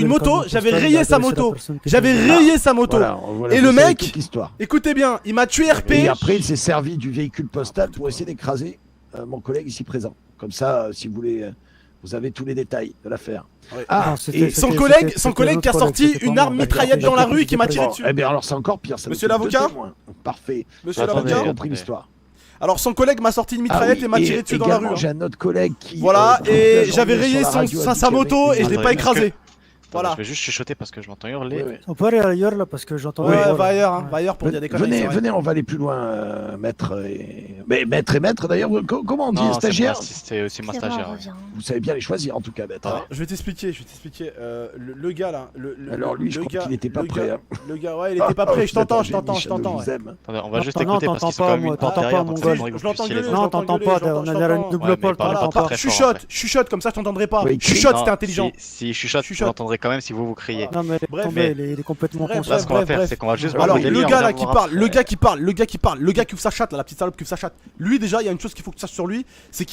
une moto. J'avais rayé sa moto. J'avais rayé sa moto. Voilà, Et le vous savez mec, toute l'histoire. écoutez bien, il m'a tué RP. Et après, il s'est servi du véhicule postal pour essayer d'écraser mon collègue ici présent. Comme ça, si vous voulez, vous avez tous les détails de l'affaire. Ouais. Ah, et son collègue qui a sorti une arme mitraillette dans la rue et qui m'a tiré dessus. Eh bien, alors c'est encore pire. Ça Monsieur me fait deux l'avocat témoins. Parfait. Monsieur Attendez, l'avocat j'ai compris l'histoire. Alors son collègue m'a sorti une mitraillette et m'a tiré dessus dans la rue. J'ai un autre collègue qui. Voilà, et j'avais sur rayé la radio a dit sa qu'il y moto avait et je l'ai une- pas écrasé. Voilà. Je vais juste chuchoter parce que je m'entends hurler. On peut aller ailleurs là parce que j'entends. Ouais, va ailleurs, hein, va ailleurs pour dire des conneries. c'est vrai. Venez, on va aller plus loin, maître et. Mais maître et maître d'ailleurs, comment on dit, Non, stagiaire? c'est aussi ma stagiaire. ouais. Vous savez bien les choisir en tout cas, maître. Alors, je vais t'expliquer. Le gars là. Alors lui, je le crois gars- qu'il était pas le prêt. gars- hein. Le gars, ouais, il était pas prêt. Je t'entends. ouais. Attendez, on va juste Non, écouter parce qu'ils sont quand même une porte t'entends derrière. pas, donc mon c'est gars. bon, ils vont Je l'entends plus gueuler, les Non, t'entends pas, on a l'air une double Ouais, mais pole, parle t'entends pas pas. très fort, en fait. Chuchote, comme ça je t'entendrai pas. Oui, Chuchote, Non, c'était intelligent. Si chuchote, vous Chuchote. l'entendrez quand même si vous criez. Non, mais il est complètement Bref, con. Là, ce qu'on va faire, bref. c'est qu'on va juste Alors, voir le gars là qui parle, après. le gars qui parle, le gars qui ouvre sa chatte, là, la petite salope qui ouvre sa chatte. Lui, déjà, il y a une chose qu'il faut que tu saches sur lui, c'est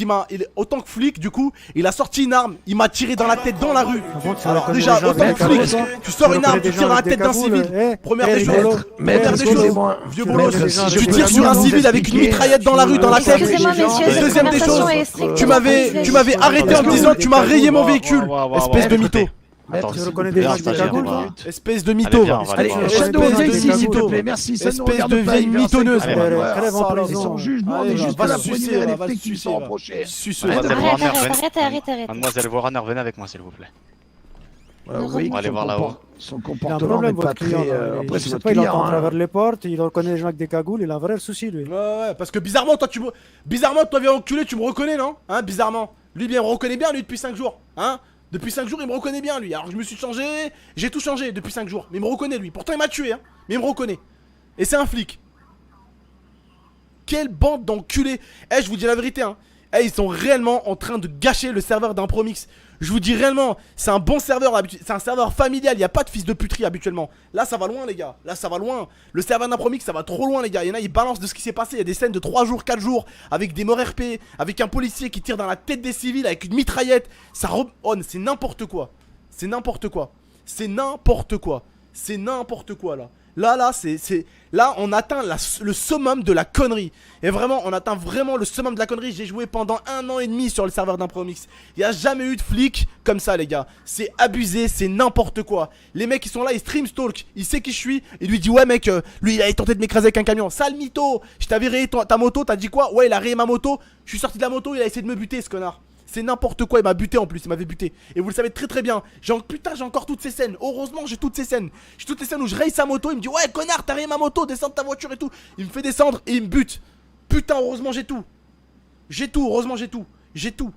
autant que flic, du coup, il a sorti une arme, il m'a tiré dans la tête dans la rue. Alors, déjà, autant que flic, tu sors une arme, tu tires dans la tête d'un civil. Première des choses. Maître, excusez-moi. Vieux bolos, Maître, si je tu peux tires sur un vous civil avec une expliquer, mitraillette dans la rue, dans la tête. Excusez-moi, messieurs, cette Deuxième des conversation choses, est strictement tu m'avais arrêté en me disant que tu m'as rayé mon véhicule, espèce de mytho. Maître, je s'il reconnais vous des plaît, gens avec des stagiaire, cagoules, on va- là. Espèce de mytho, Allez, va. viens, on va Allez, voir. Shadow, Espèce viens de ici, s'il te mytho. plaît. Merci, ça ne nous Espèce regarde de pas. vieille il verra mitonneuse. ça, Allez, il verra crève en ça, prison. Son juge, nous, on Allez, est va, juste va là se pour sucer, énumérer va, les va faits se qui nous sucer, sont va. reprochés. Suceuse. Mademoiselle Arrête, Warner, arrête, arrête, arrête. Mademoiselle Warner, venez avec moi, s'il vous plaît. Oui, On va aller son voir là-haut. son Il a un comportement problème, n'est pas votre client. très... là. Après, Je c'est sais votre pas, il client. entend à travers hein. les portes, il reconnaît les gens avec des cagoules, il a un vrai souci, lui. Ouais, ouais, parce que bizarrement, bizarrement, toi, viens enculé, tu me reconnais, non? Hein, bizarrement. Lui, bien, il me reconnaît bien, lui, depuis 5 jours. Hein? Depuis 5 jours, il me reconnaît bien, lui. Alors que je me suis changé, j'ai tout changé depuis 5 jours. Mais il me reconnaît, lui. Pourtant, il m'a tué, hein. Mais il me reconnaît. Et c'est un flic. Quelle bande d'enculés. Eh, je vous dis la vérité, hein. Eh, ils sont réellement en train de gâcher le serveur d'Impromix. Je vous dis réellement, c'est un bon serveur, c'est un serveur familial, il n'y a pas de fils de puterie habituellement. Là ça va loin les gars, là ça va loin. Le serveur d'Impromix ça va trop loin les gars, il y en a ils balancent de ce qui s'est passé, il y a des scènes de 3 jours, 4 jours, avec des morts RP, avec un policier qui tire dans la tête des civils avec une mitraillette. Oh, c'est n'importe quoi, c'est n'importe quoi, c'est n'importe quoi, c'est n'importe quoi là. Là, on atteint le summum de la connerie. Et vraiment, on atteint vraiment le summum de la connerie. J'ai joué pendant 1 an et demi sur le serveur d'Impromix. Il n'y a jamais eu de flic comme ça, les gars. C'est abusé, c'est n'importe quoi. Les mecs, ils sont là, ils stream stalk. Il sait qui je suis. Il lui dit, ouais, mec, lui, il avait tenté de m'écraser avec un camion. Sale mytho. Je t'avais rayé ta moto. T'as dit quoi? Ouais, il a rayé ma moto. Je suis sorti de la moto. Il a essayé de me buter, ce connard. C'est n'importe quoi, il m'a buté en plus, il m'avait buté. Et vous le savez très très bien. Putain, j'ai encore toutes ces scènes. Heureusement, j'ai toutes ces scènes. J'ai toutes ces scènes où je raye sa moto. Il me dit, ouais, connard, t'as rayé ma moto, descends de ta voiture et tout. Il me fait descendre et il me bute. Putain, heureusement, j'ai tout. J'ai tout, heureusement, j'ai tout. J'ai tout.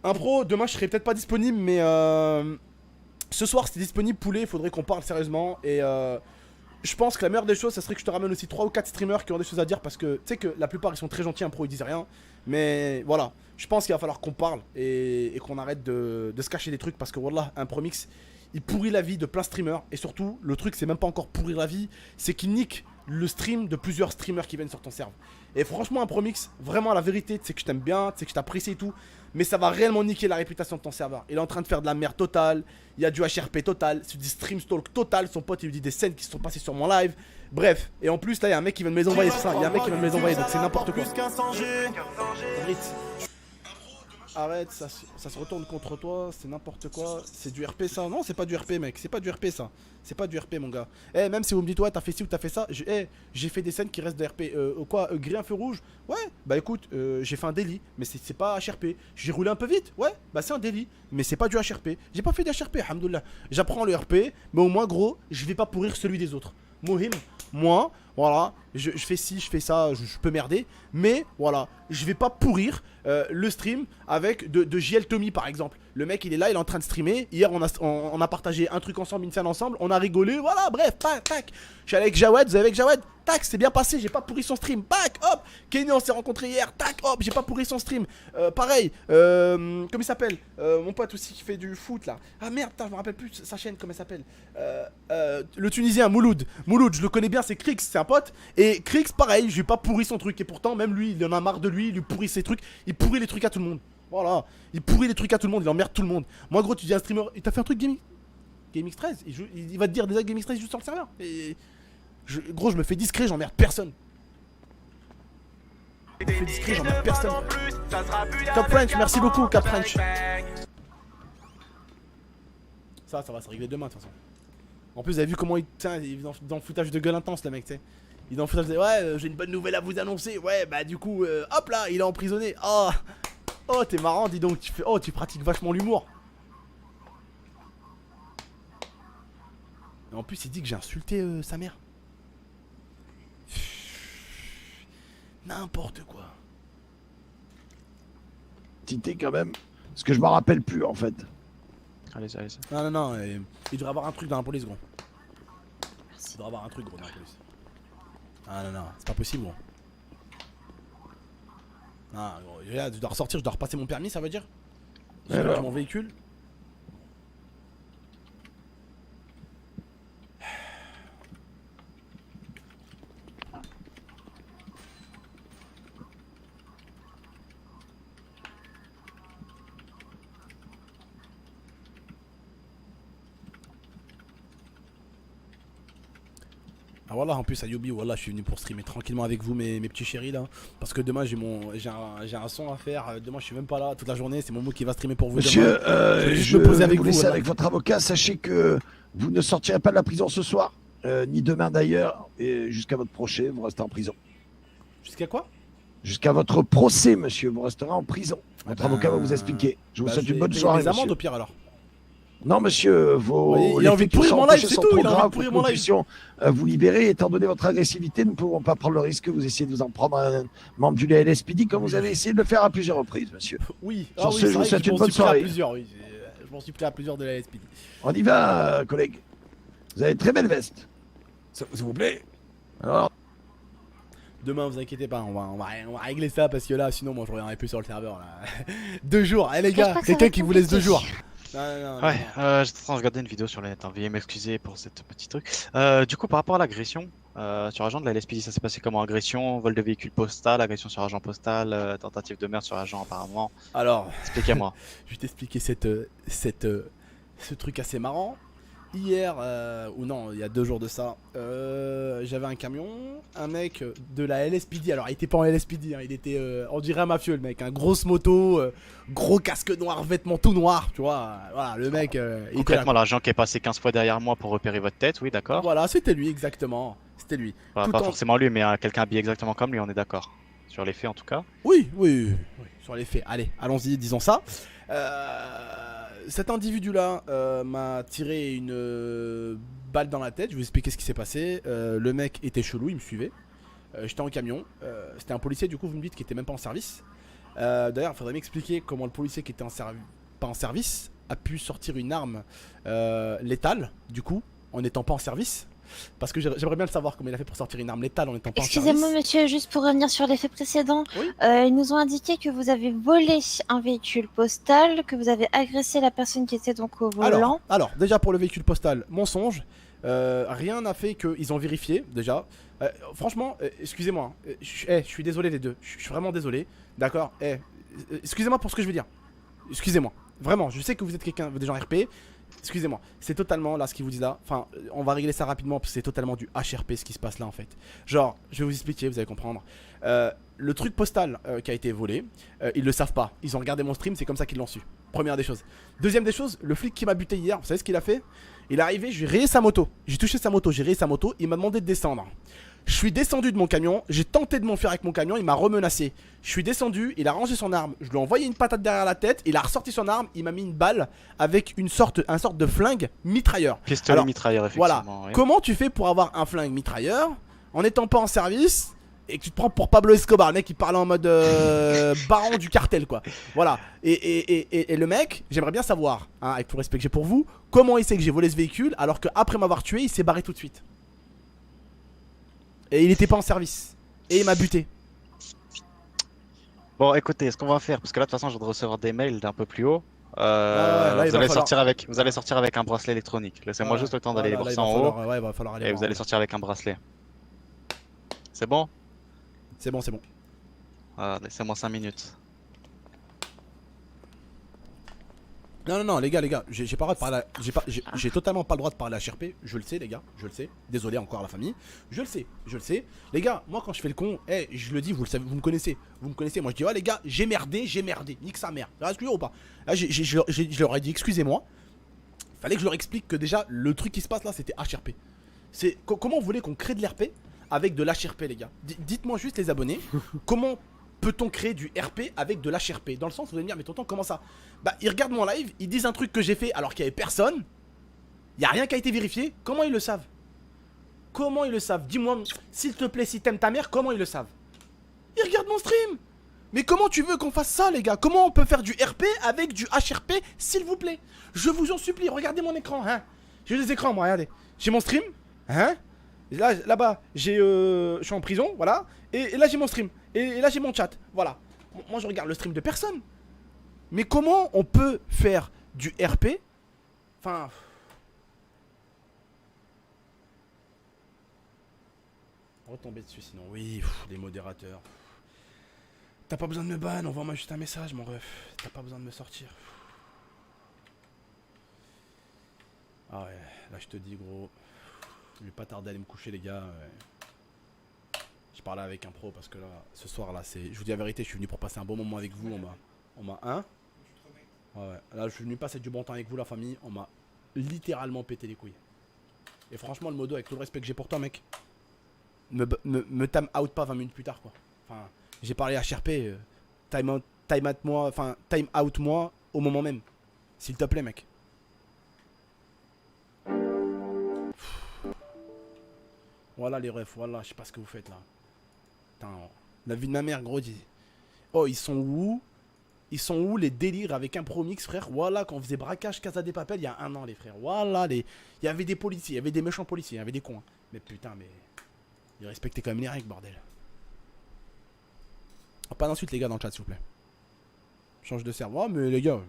Impro, demain je serai peut-être pas disponible, mais ce soir c'est disponible poulet, il faudrait qu'on parle sérieusement. Et je pense que la meilleure des choses, ça serait que je te ramène aussi 3 ou 4 streamers qui ont des choses à dire. Parce que tu sais que la plupart ils sont très gentils, Impro ils disent rien. Mais voilà, je pense qu'il va falloir qu'on parle et qu'on arrête de se cacher des trucs. Parce que wallah, Impromix, il pourrit la vie de plein de streamers. Et surtout, le truc c'est même pas encore pourrir la vie, c'est qu'il nique le stream de plusieurs streamers qui viennent sur ton serve. Et franchement, Impromix, vraiment la vérité, tu sais que je t'aime bien, tu sais que je t'apprécie et tout. Mais ça va réellement niquer la réputation de ton serveur. Il est en train de faire de la merde totale. Il y a du HRP total, c'est du stream stalk total. Son pote il lui dit des scènes qui se sont passées sur mon live. Bref, et en plus là il y a un mec qui vient de me les envoyer, c'est ça. Il y a un mec qui vient de me les envoyer, donc c'est n'importe quoi. Arrête, ça se retourne contre toi, c'est n'importe quoi. C'est du RP ça? Non, c'est pas du RP mec, c'est pas du RP ça. C'est pas du RP mon gars. Eh, même si vous me dites ouais t'as fait ci ou t'as fait ça, j'ai fait des scènes qui restent de RP. Quoi, griller un feu rouge? Ouais, bah écoute, j'ai fait un délit, mais c'est pas HRP. J'ai roulé un peu vite, ouais, bah c'est un délit, mais c'est pas du HRP. J'ai pas fait de HRP, alhamdoulilah. J'apprends le RP, mais au moins gros, je vais pas pourrir celui des autres. Mohim, moi, voilà, je fais ci, je fais ça, je peux merder, mais voilà, je vais pas pourrir le stream avec de JL Tommy par exemple. Le mec il est là, il est en train de streamer. Hier on a partagé un truc ensemble, une scène ensemble, on a rigolé, voilà, bref, tac, tac. Je suis allé avec Jawed, vous avez avec Jawed, tac, c'est bien passé, j'ai pas pourri son stream, tac, hop. Kenny on s'est rencontré hier, tac, hop, j'ai pas pourri son stream. Pareil, comment il s'appelle mon pote aussi qui fait du foot là. Ah merde, putain, je me rappelle plus sa chaîne, comment elle s'appelle. Le Tunisien, Mouloud, je le connais bien, c'est Krix, c'est un pote. Et Krix, pareil, j'ai pas pourri son truc. Et pourtant, même lui, il en a marre de lui, il lui pourrit ses trucs. Il pourrit les trucs à tout le monde. Voilà, il pourrit les trucs à tout le monde, il emmerde tout le monde. Moi, gros, tu dis à un streamer, il t'a fait un truc GameX13. Il va te dire déjà GameX13 joue sur le serveur. Et gros, je me fais discret, j'emmerde personne. Je me fais discret, j'emmerde personne. Cap French, merci beaucoup, Cap French. Ça va se régler demain, de toute façon. En plus, vous avez vu comment il est dans le foutage de gueule intense, le mec, tu sais. Il est dans le foutage de... Ouais, j'ai une bonne nouvelle à vous annoncer. Ouais, bah du coup, hop là, il est emprisonné. Oh, t'es marrant, dis donc. Tu pratiques vachement l'humour. Et en plus, il dit que j'ai insulté sa mère. N'importe quoi. Tité quand même. Parce que je m'en rappelle plus en fait. Allez-y. Non, il devrait avoir un truc dans la police, gros. Il devrait avoir un truc, gros, dans la police. Ah non, c'est pas possible, gros. Ah, gros, là, je dois ressortir, je dois repasser mon permis, ça veut dire? Je dois mon véhicule. Ah voilà, en plus Ayoubi, voilà, je suis venu pour streamer tranquillement avec vous mes petits chéris là. Parce que demain j'ai un son à faire, demain je suis même pas là toute la journée, c'est Momo qui va streamer pour vous Monsieur, demain. Je vais juste je me poser vais avec vous vous. laisser Voilà. avec votre avocat. Sachez que vous ne sortirez pas de la prison ce soir, ni demain d'ailleurs, et jusqu'à votre procès, vous restez en prison. Jusqu'à quoi? Jusqu'à votre procès, monsieur, vous resterez en prison. Votre avocat va vous expliquer. Je vous souhaite une bonne soirée, Les amendes monsieur. au pire alors. Non, monsieur, Oui, il a envie de pourrir mon live, c'est tout, il a envie de pourrir mon live. Puissions vous libérer, étant donné votre agressivité, nous ne pouvons pas prendre le risque que vous essayez de vous en prendre un membre du LSPD comme vous avez essayé de le faire à plusieurs reprises, monsieur. Oui, Sur ce, c'est je vous vrai souhaite que une bonne soirée. Je m'en suis pris à plusieurs de la LSPD. On y va, collègue. Vous avez une très belle veste. S'il vous plaît. Alors, Demain, vous inquiétez pas, on va régler ça parce que là, sinon, moi je reviendrai plus sur le serveur là. 2 jours, les gars, quelqu'un qui vous laisse 2 jours. Non, Ouais, j'étais en train de regarder une vidéo sur le net, hein. Veuillez m'excuser pour cette petit truc. Du coup, par rapport à l'agression, sur agent de la LSPD, ça s'est passé comment? Agression, vol de véhicule postal, agression sur agent postal, tentative de meurtre sur agent apparemment. Alors, expliquez-moi. Je vais t'expliquer ce truc assez marrant. Hier, ou non, il y a 2 jours de ça, j'avais un camion, un mec de la LSPD, alors il était pas en LSPD, hein, il était, on dirait un mafieux le mec, grosse moto, gros casque noir, vêtements tout noirs, tu vois, voilà, le mec, il était Concrètement, là. l'agent qui est passé 15 fois derrière moi pour repérer votre tête, oui, d'accord. Voilà, c'était lui, exactement, c'était lui. Voilà, pas forcément lui, mais quelqu'un habillé exactement comme lui, on est d'accord. Sur les faits en tout cas. Oui, sur les faits, allez, allons-y, disons ça. Cet individu-là m'a tiré une balle dans la tête. Je vais vous expliquer ce qui s'est passé. Le mec était chelou, il me suivait. J'étais en camion. C'était un policier, du coup, vous me dites, qui était même pas en service. D'ailleurs, il faudrait m'expliquer comment le policier qui était pas en service a pu sortir une arme létale, du coup, en n'étant pas en service. Parce que j'aimerais bien le savoir comment il a fait pour sortir une arme létale en n'étant pas en service. Excusez-moi, monsieur, juste pour revenir sur les faits précédents, ils nous ont indiqué que vous avez volé un véhicule postal, que vous avez agressé la personne qui était donc au volant. Alors déjà pour le véhicule postal, mensonge. Rien n'a fait qu'ils ont vérifié déjà. Franchement, excusez-moi, je suis désolé les deux. Je suis vraiment désolé. D'accord. Excusez-moi pour ce que je veux dire. Excusez-moi. Vraiment, je sais que vous êtes quelqu'un, des gens RP. Excusez-moi, c'est totalement là ce qu'ils vous disent là. Enfin, on va régler ça rapidement parce que c'est totalement du HRP ce qui se passe là en fait. Genre, je vais vous expliquer, vous allez comprendre. Le truc postal qui a été volé, ils le savent pas. Ils ont regardé mon stream, c'est comme ça qu'ils l'ont su. Première des choses. Deuxième des choses, le flic qui m'a buté hier, vous savez ce qu'il a fait? Il est arrivé, je lui ai rayé sa moto. J'ai touché sa moto, j'ai rayé sa moto. Il m'a demandé de descendre. Je suis descendu de mon camion, j'ai tenté de m'enfuir avec mon camion, il m'a remenacé. Je suis descendu, il a rangé son arme, je lui ai envoyé une patate derrière la tête, il a ressorti son arme, il m'a mis une balle avec un sorte de flingue mitrailleur. Pistolet mitrailleur, effectivement. Voilà. Oui. Comment tu fais pour avoir un flingue mitrailleur en n'étant pas en service et que tu te prends pour Pablo Escobar, le mec qui parle en mode baron du cartel quoi. Voilà. Et le mec, j'aimerais bien savoir, hein, avec tout le respect que j'ai pour vous, comment il sait que j'ai volé ce véhicule alors qu'après m'avoir tué, il s'est barré tout de suite. Et il était pas en service. Et il m'a buté. Bon, écoutez, ce qu'on va faire, parce que là, de toute façon, je viens de recevoir des mails d'un peu plus haut. là, vous allez sortir avec un bracelet électronique. Laissez-moi juste le temps d'aller voir ça en haut. Ouais, il va falloir aller et voir, vous allez sortir avec un bracelet. C'est bon? C'est bon, c'est bon. Laissez-moi 5 minutes. Non, les gars, j'ai pas le droit de parler. J'ai totalement pas le droit de parler à HRP. Je le sais, les gars, je le sais. Désolé encore la famille. Je le sais. Les gars, moi quand je fais le con, je le dis, vous le savez, vous me connaissez. Moi je dis, les gars, j'ai merdé. Nique sa mère. Excusez-moi ou pas? Là, je leur ai dit, excusez-moi. Fallait que je leur explique que déjà, le truc qui se passe là, c'était HRP. Comment vous voulez qu'on crée de l'RP avec de l'HRP, les gars? Dites-moi juste, les abonnés, comment peut-on créer du RP avec de l'HRP? Dans le sens, vous allez me dire, mais tonton, comment ça? Bah, ils regardent mon live, ils disent un truc que j'ai fait alors qu'il n'y avait personne. Il n'y a rien qui a été vérifié. Comment ils le savent? Dis-moi, s'il te plaît, si t'aimes ta mère, comment ils le savent? Ils regardent mon stream. Mais comment tu veux qu'on fasse ça, les gars? Comment on peut faire du RP avec du HRP, s'il vous plaît? Je vous en supplie, regardez mon écran, hein. J'ai des écrans, moi, regardez. J'ai mon stream, hein. Là-bas, je suis en prison, voilà. Et là, j'ai mon stream. Et là, j'ai mon chat, voilà. Moi, je regarde le stream de personne. Mais comment on peut faire du RP? Enfin... Retomber dessus sinon. Oui, les modérateurs. T'as pas besoin de me ban, envoie-moi juste un message, mon ref. T'as pas besoin de me sortir. Ah ouais, là je te dis gros. Je vais pas tarder à aller me coucher, les gars. Je parlais avec un pro parce que là, ce soir là, c'est. Je vous dis la vérité, je suis venu pour passer un bon moment avec vous. On m'a hein. Ouais. Là, je suis venu passer du bon temps avec vous, la famille. On m'a littéralement pété les couilles. Et franchement, le modo, avec tout le respect que j'ai pour toi, mec, me time out pas 20 minutes plus tard, quoi. Enfin, j'ai parlé à HRP, time out moi au moment même. S'il te plaît, mec. Voilà les refs, voilà, je sais pas ce que vous faites là. Putain, la vie de ma mère, gros. Oh, ils sont où? Ils sont où les délires avec un promix, frère? Voilà, quand on faisait braquage Casa des Papel il y a 1 an, les frères. Voilà, il y avait des policiers, il y avait des méchants policiers, il y avait des cons. Hein. Mais putain, mais. Ils respectaient quand même les règles, bordel. Oh, pas d'insuite, les gars, dans le chat, s'il vous plaît. Change de serveur. Oh, mais les gars,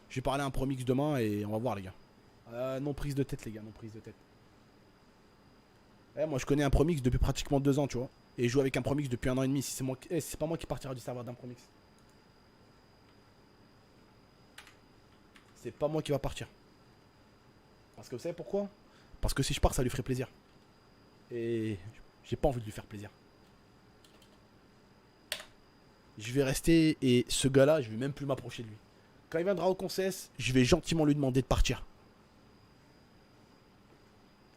je vais parler à un promix demain et on va voir, les gars. Non prise de tête, les gars, non prise de tête. Moi, je connais un promix depuis pratiquement 2 ans, tu vois. Et je joue avec un promix depuis 1 an et demi. Si c'est moi, c'est pas moi qui partira du serveur d'un promix. C'est pas moi qui va partir. Parce que vous savez pourquoi? Parce que si je pars, ça lui ferait plaisir. Et j'ai pas envie de lui faire plaisir. Je vais rester et ce gars-là, je vais même plus m'approcher de lui. Quand il viendra au concess, je vais gentiment lui demander de partir.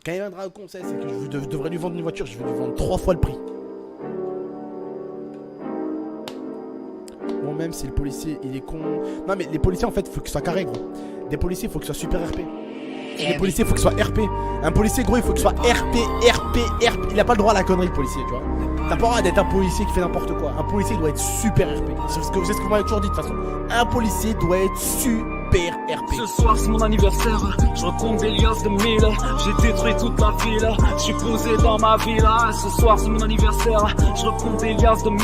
Quand il viendra au concess et que je devrais lui vendre une voiture, je vais lui vendre 3 fois le prix. Bon, même si le policier il est con. Non, mais les policiers en fait, faut qu'ils soient carrés, gros. Des policiers, faut qu'ils soient super RP. Les policiers, faut qu'ils soient RP. Un policier, gros, il faut qu'il soit RP. Il a pas le droit à la connerie, le policier, tu vois. T'as pas le droit d'être un policier qui fait n'importe quoi. Un policier doit être super RP. C'est ce que vous m'avez toujours dit de toute façon. Un policier doit être super RP. Ce soir c'est mon anniversaire, je recompte des liasses de 1000. J'ai détruit toute la ville, je suis posé dans ma villa. Ce soir c'est mon anniversaire, je recompte des liasses de 1000.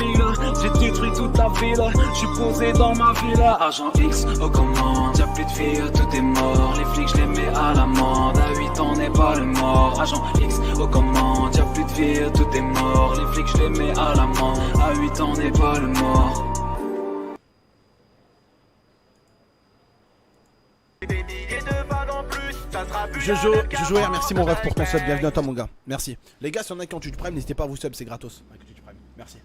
J'ai détruit toute la ville, je suis posé dans ma villa. Agent X aux commandes, y'a plus de filles, tout est mort. Les flics je les mets à l'amende, à 8 ans n'est pas le mort. Agent X aux commandes, y'a plus de filles, tout est mort. Les flics je les mets à l'amende, à 8 ans n'est pas le mort. Jojo R, merci mon ref pour ton sub, bienvenue à toi mon gars, merci. Les gars, si on a qui ont du Prime, n'hésitez pas à vous sub, c'est gratos. Merci.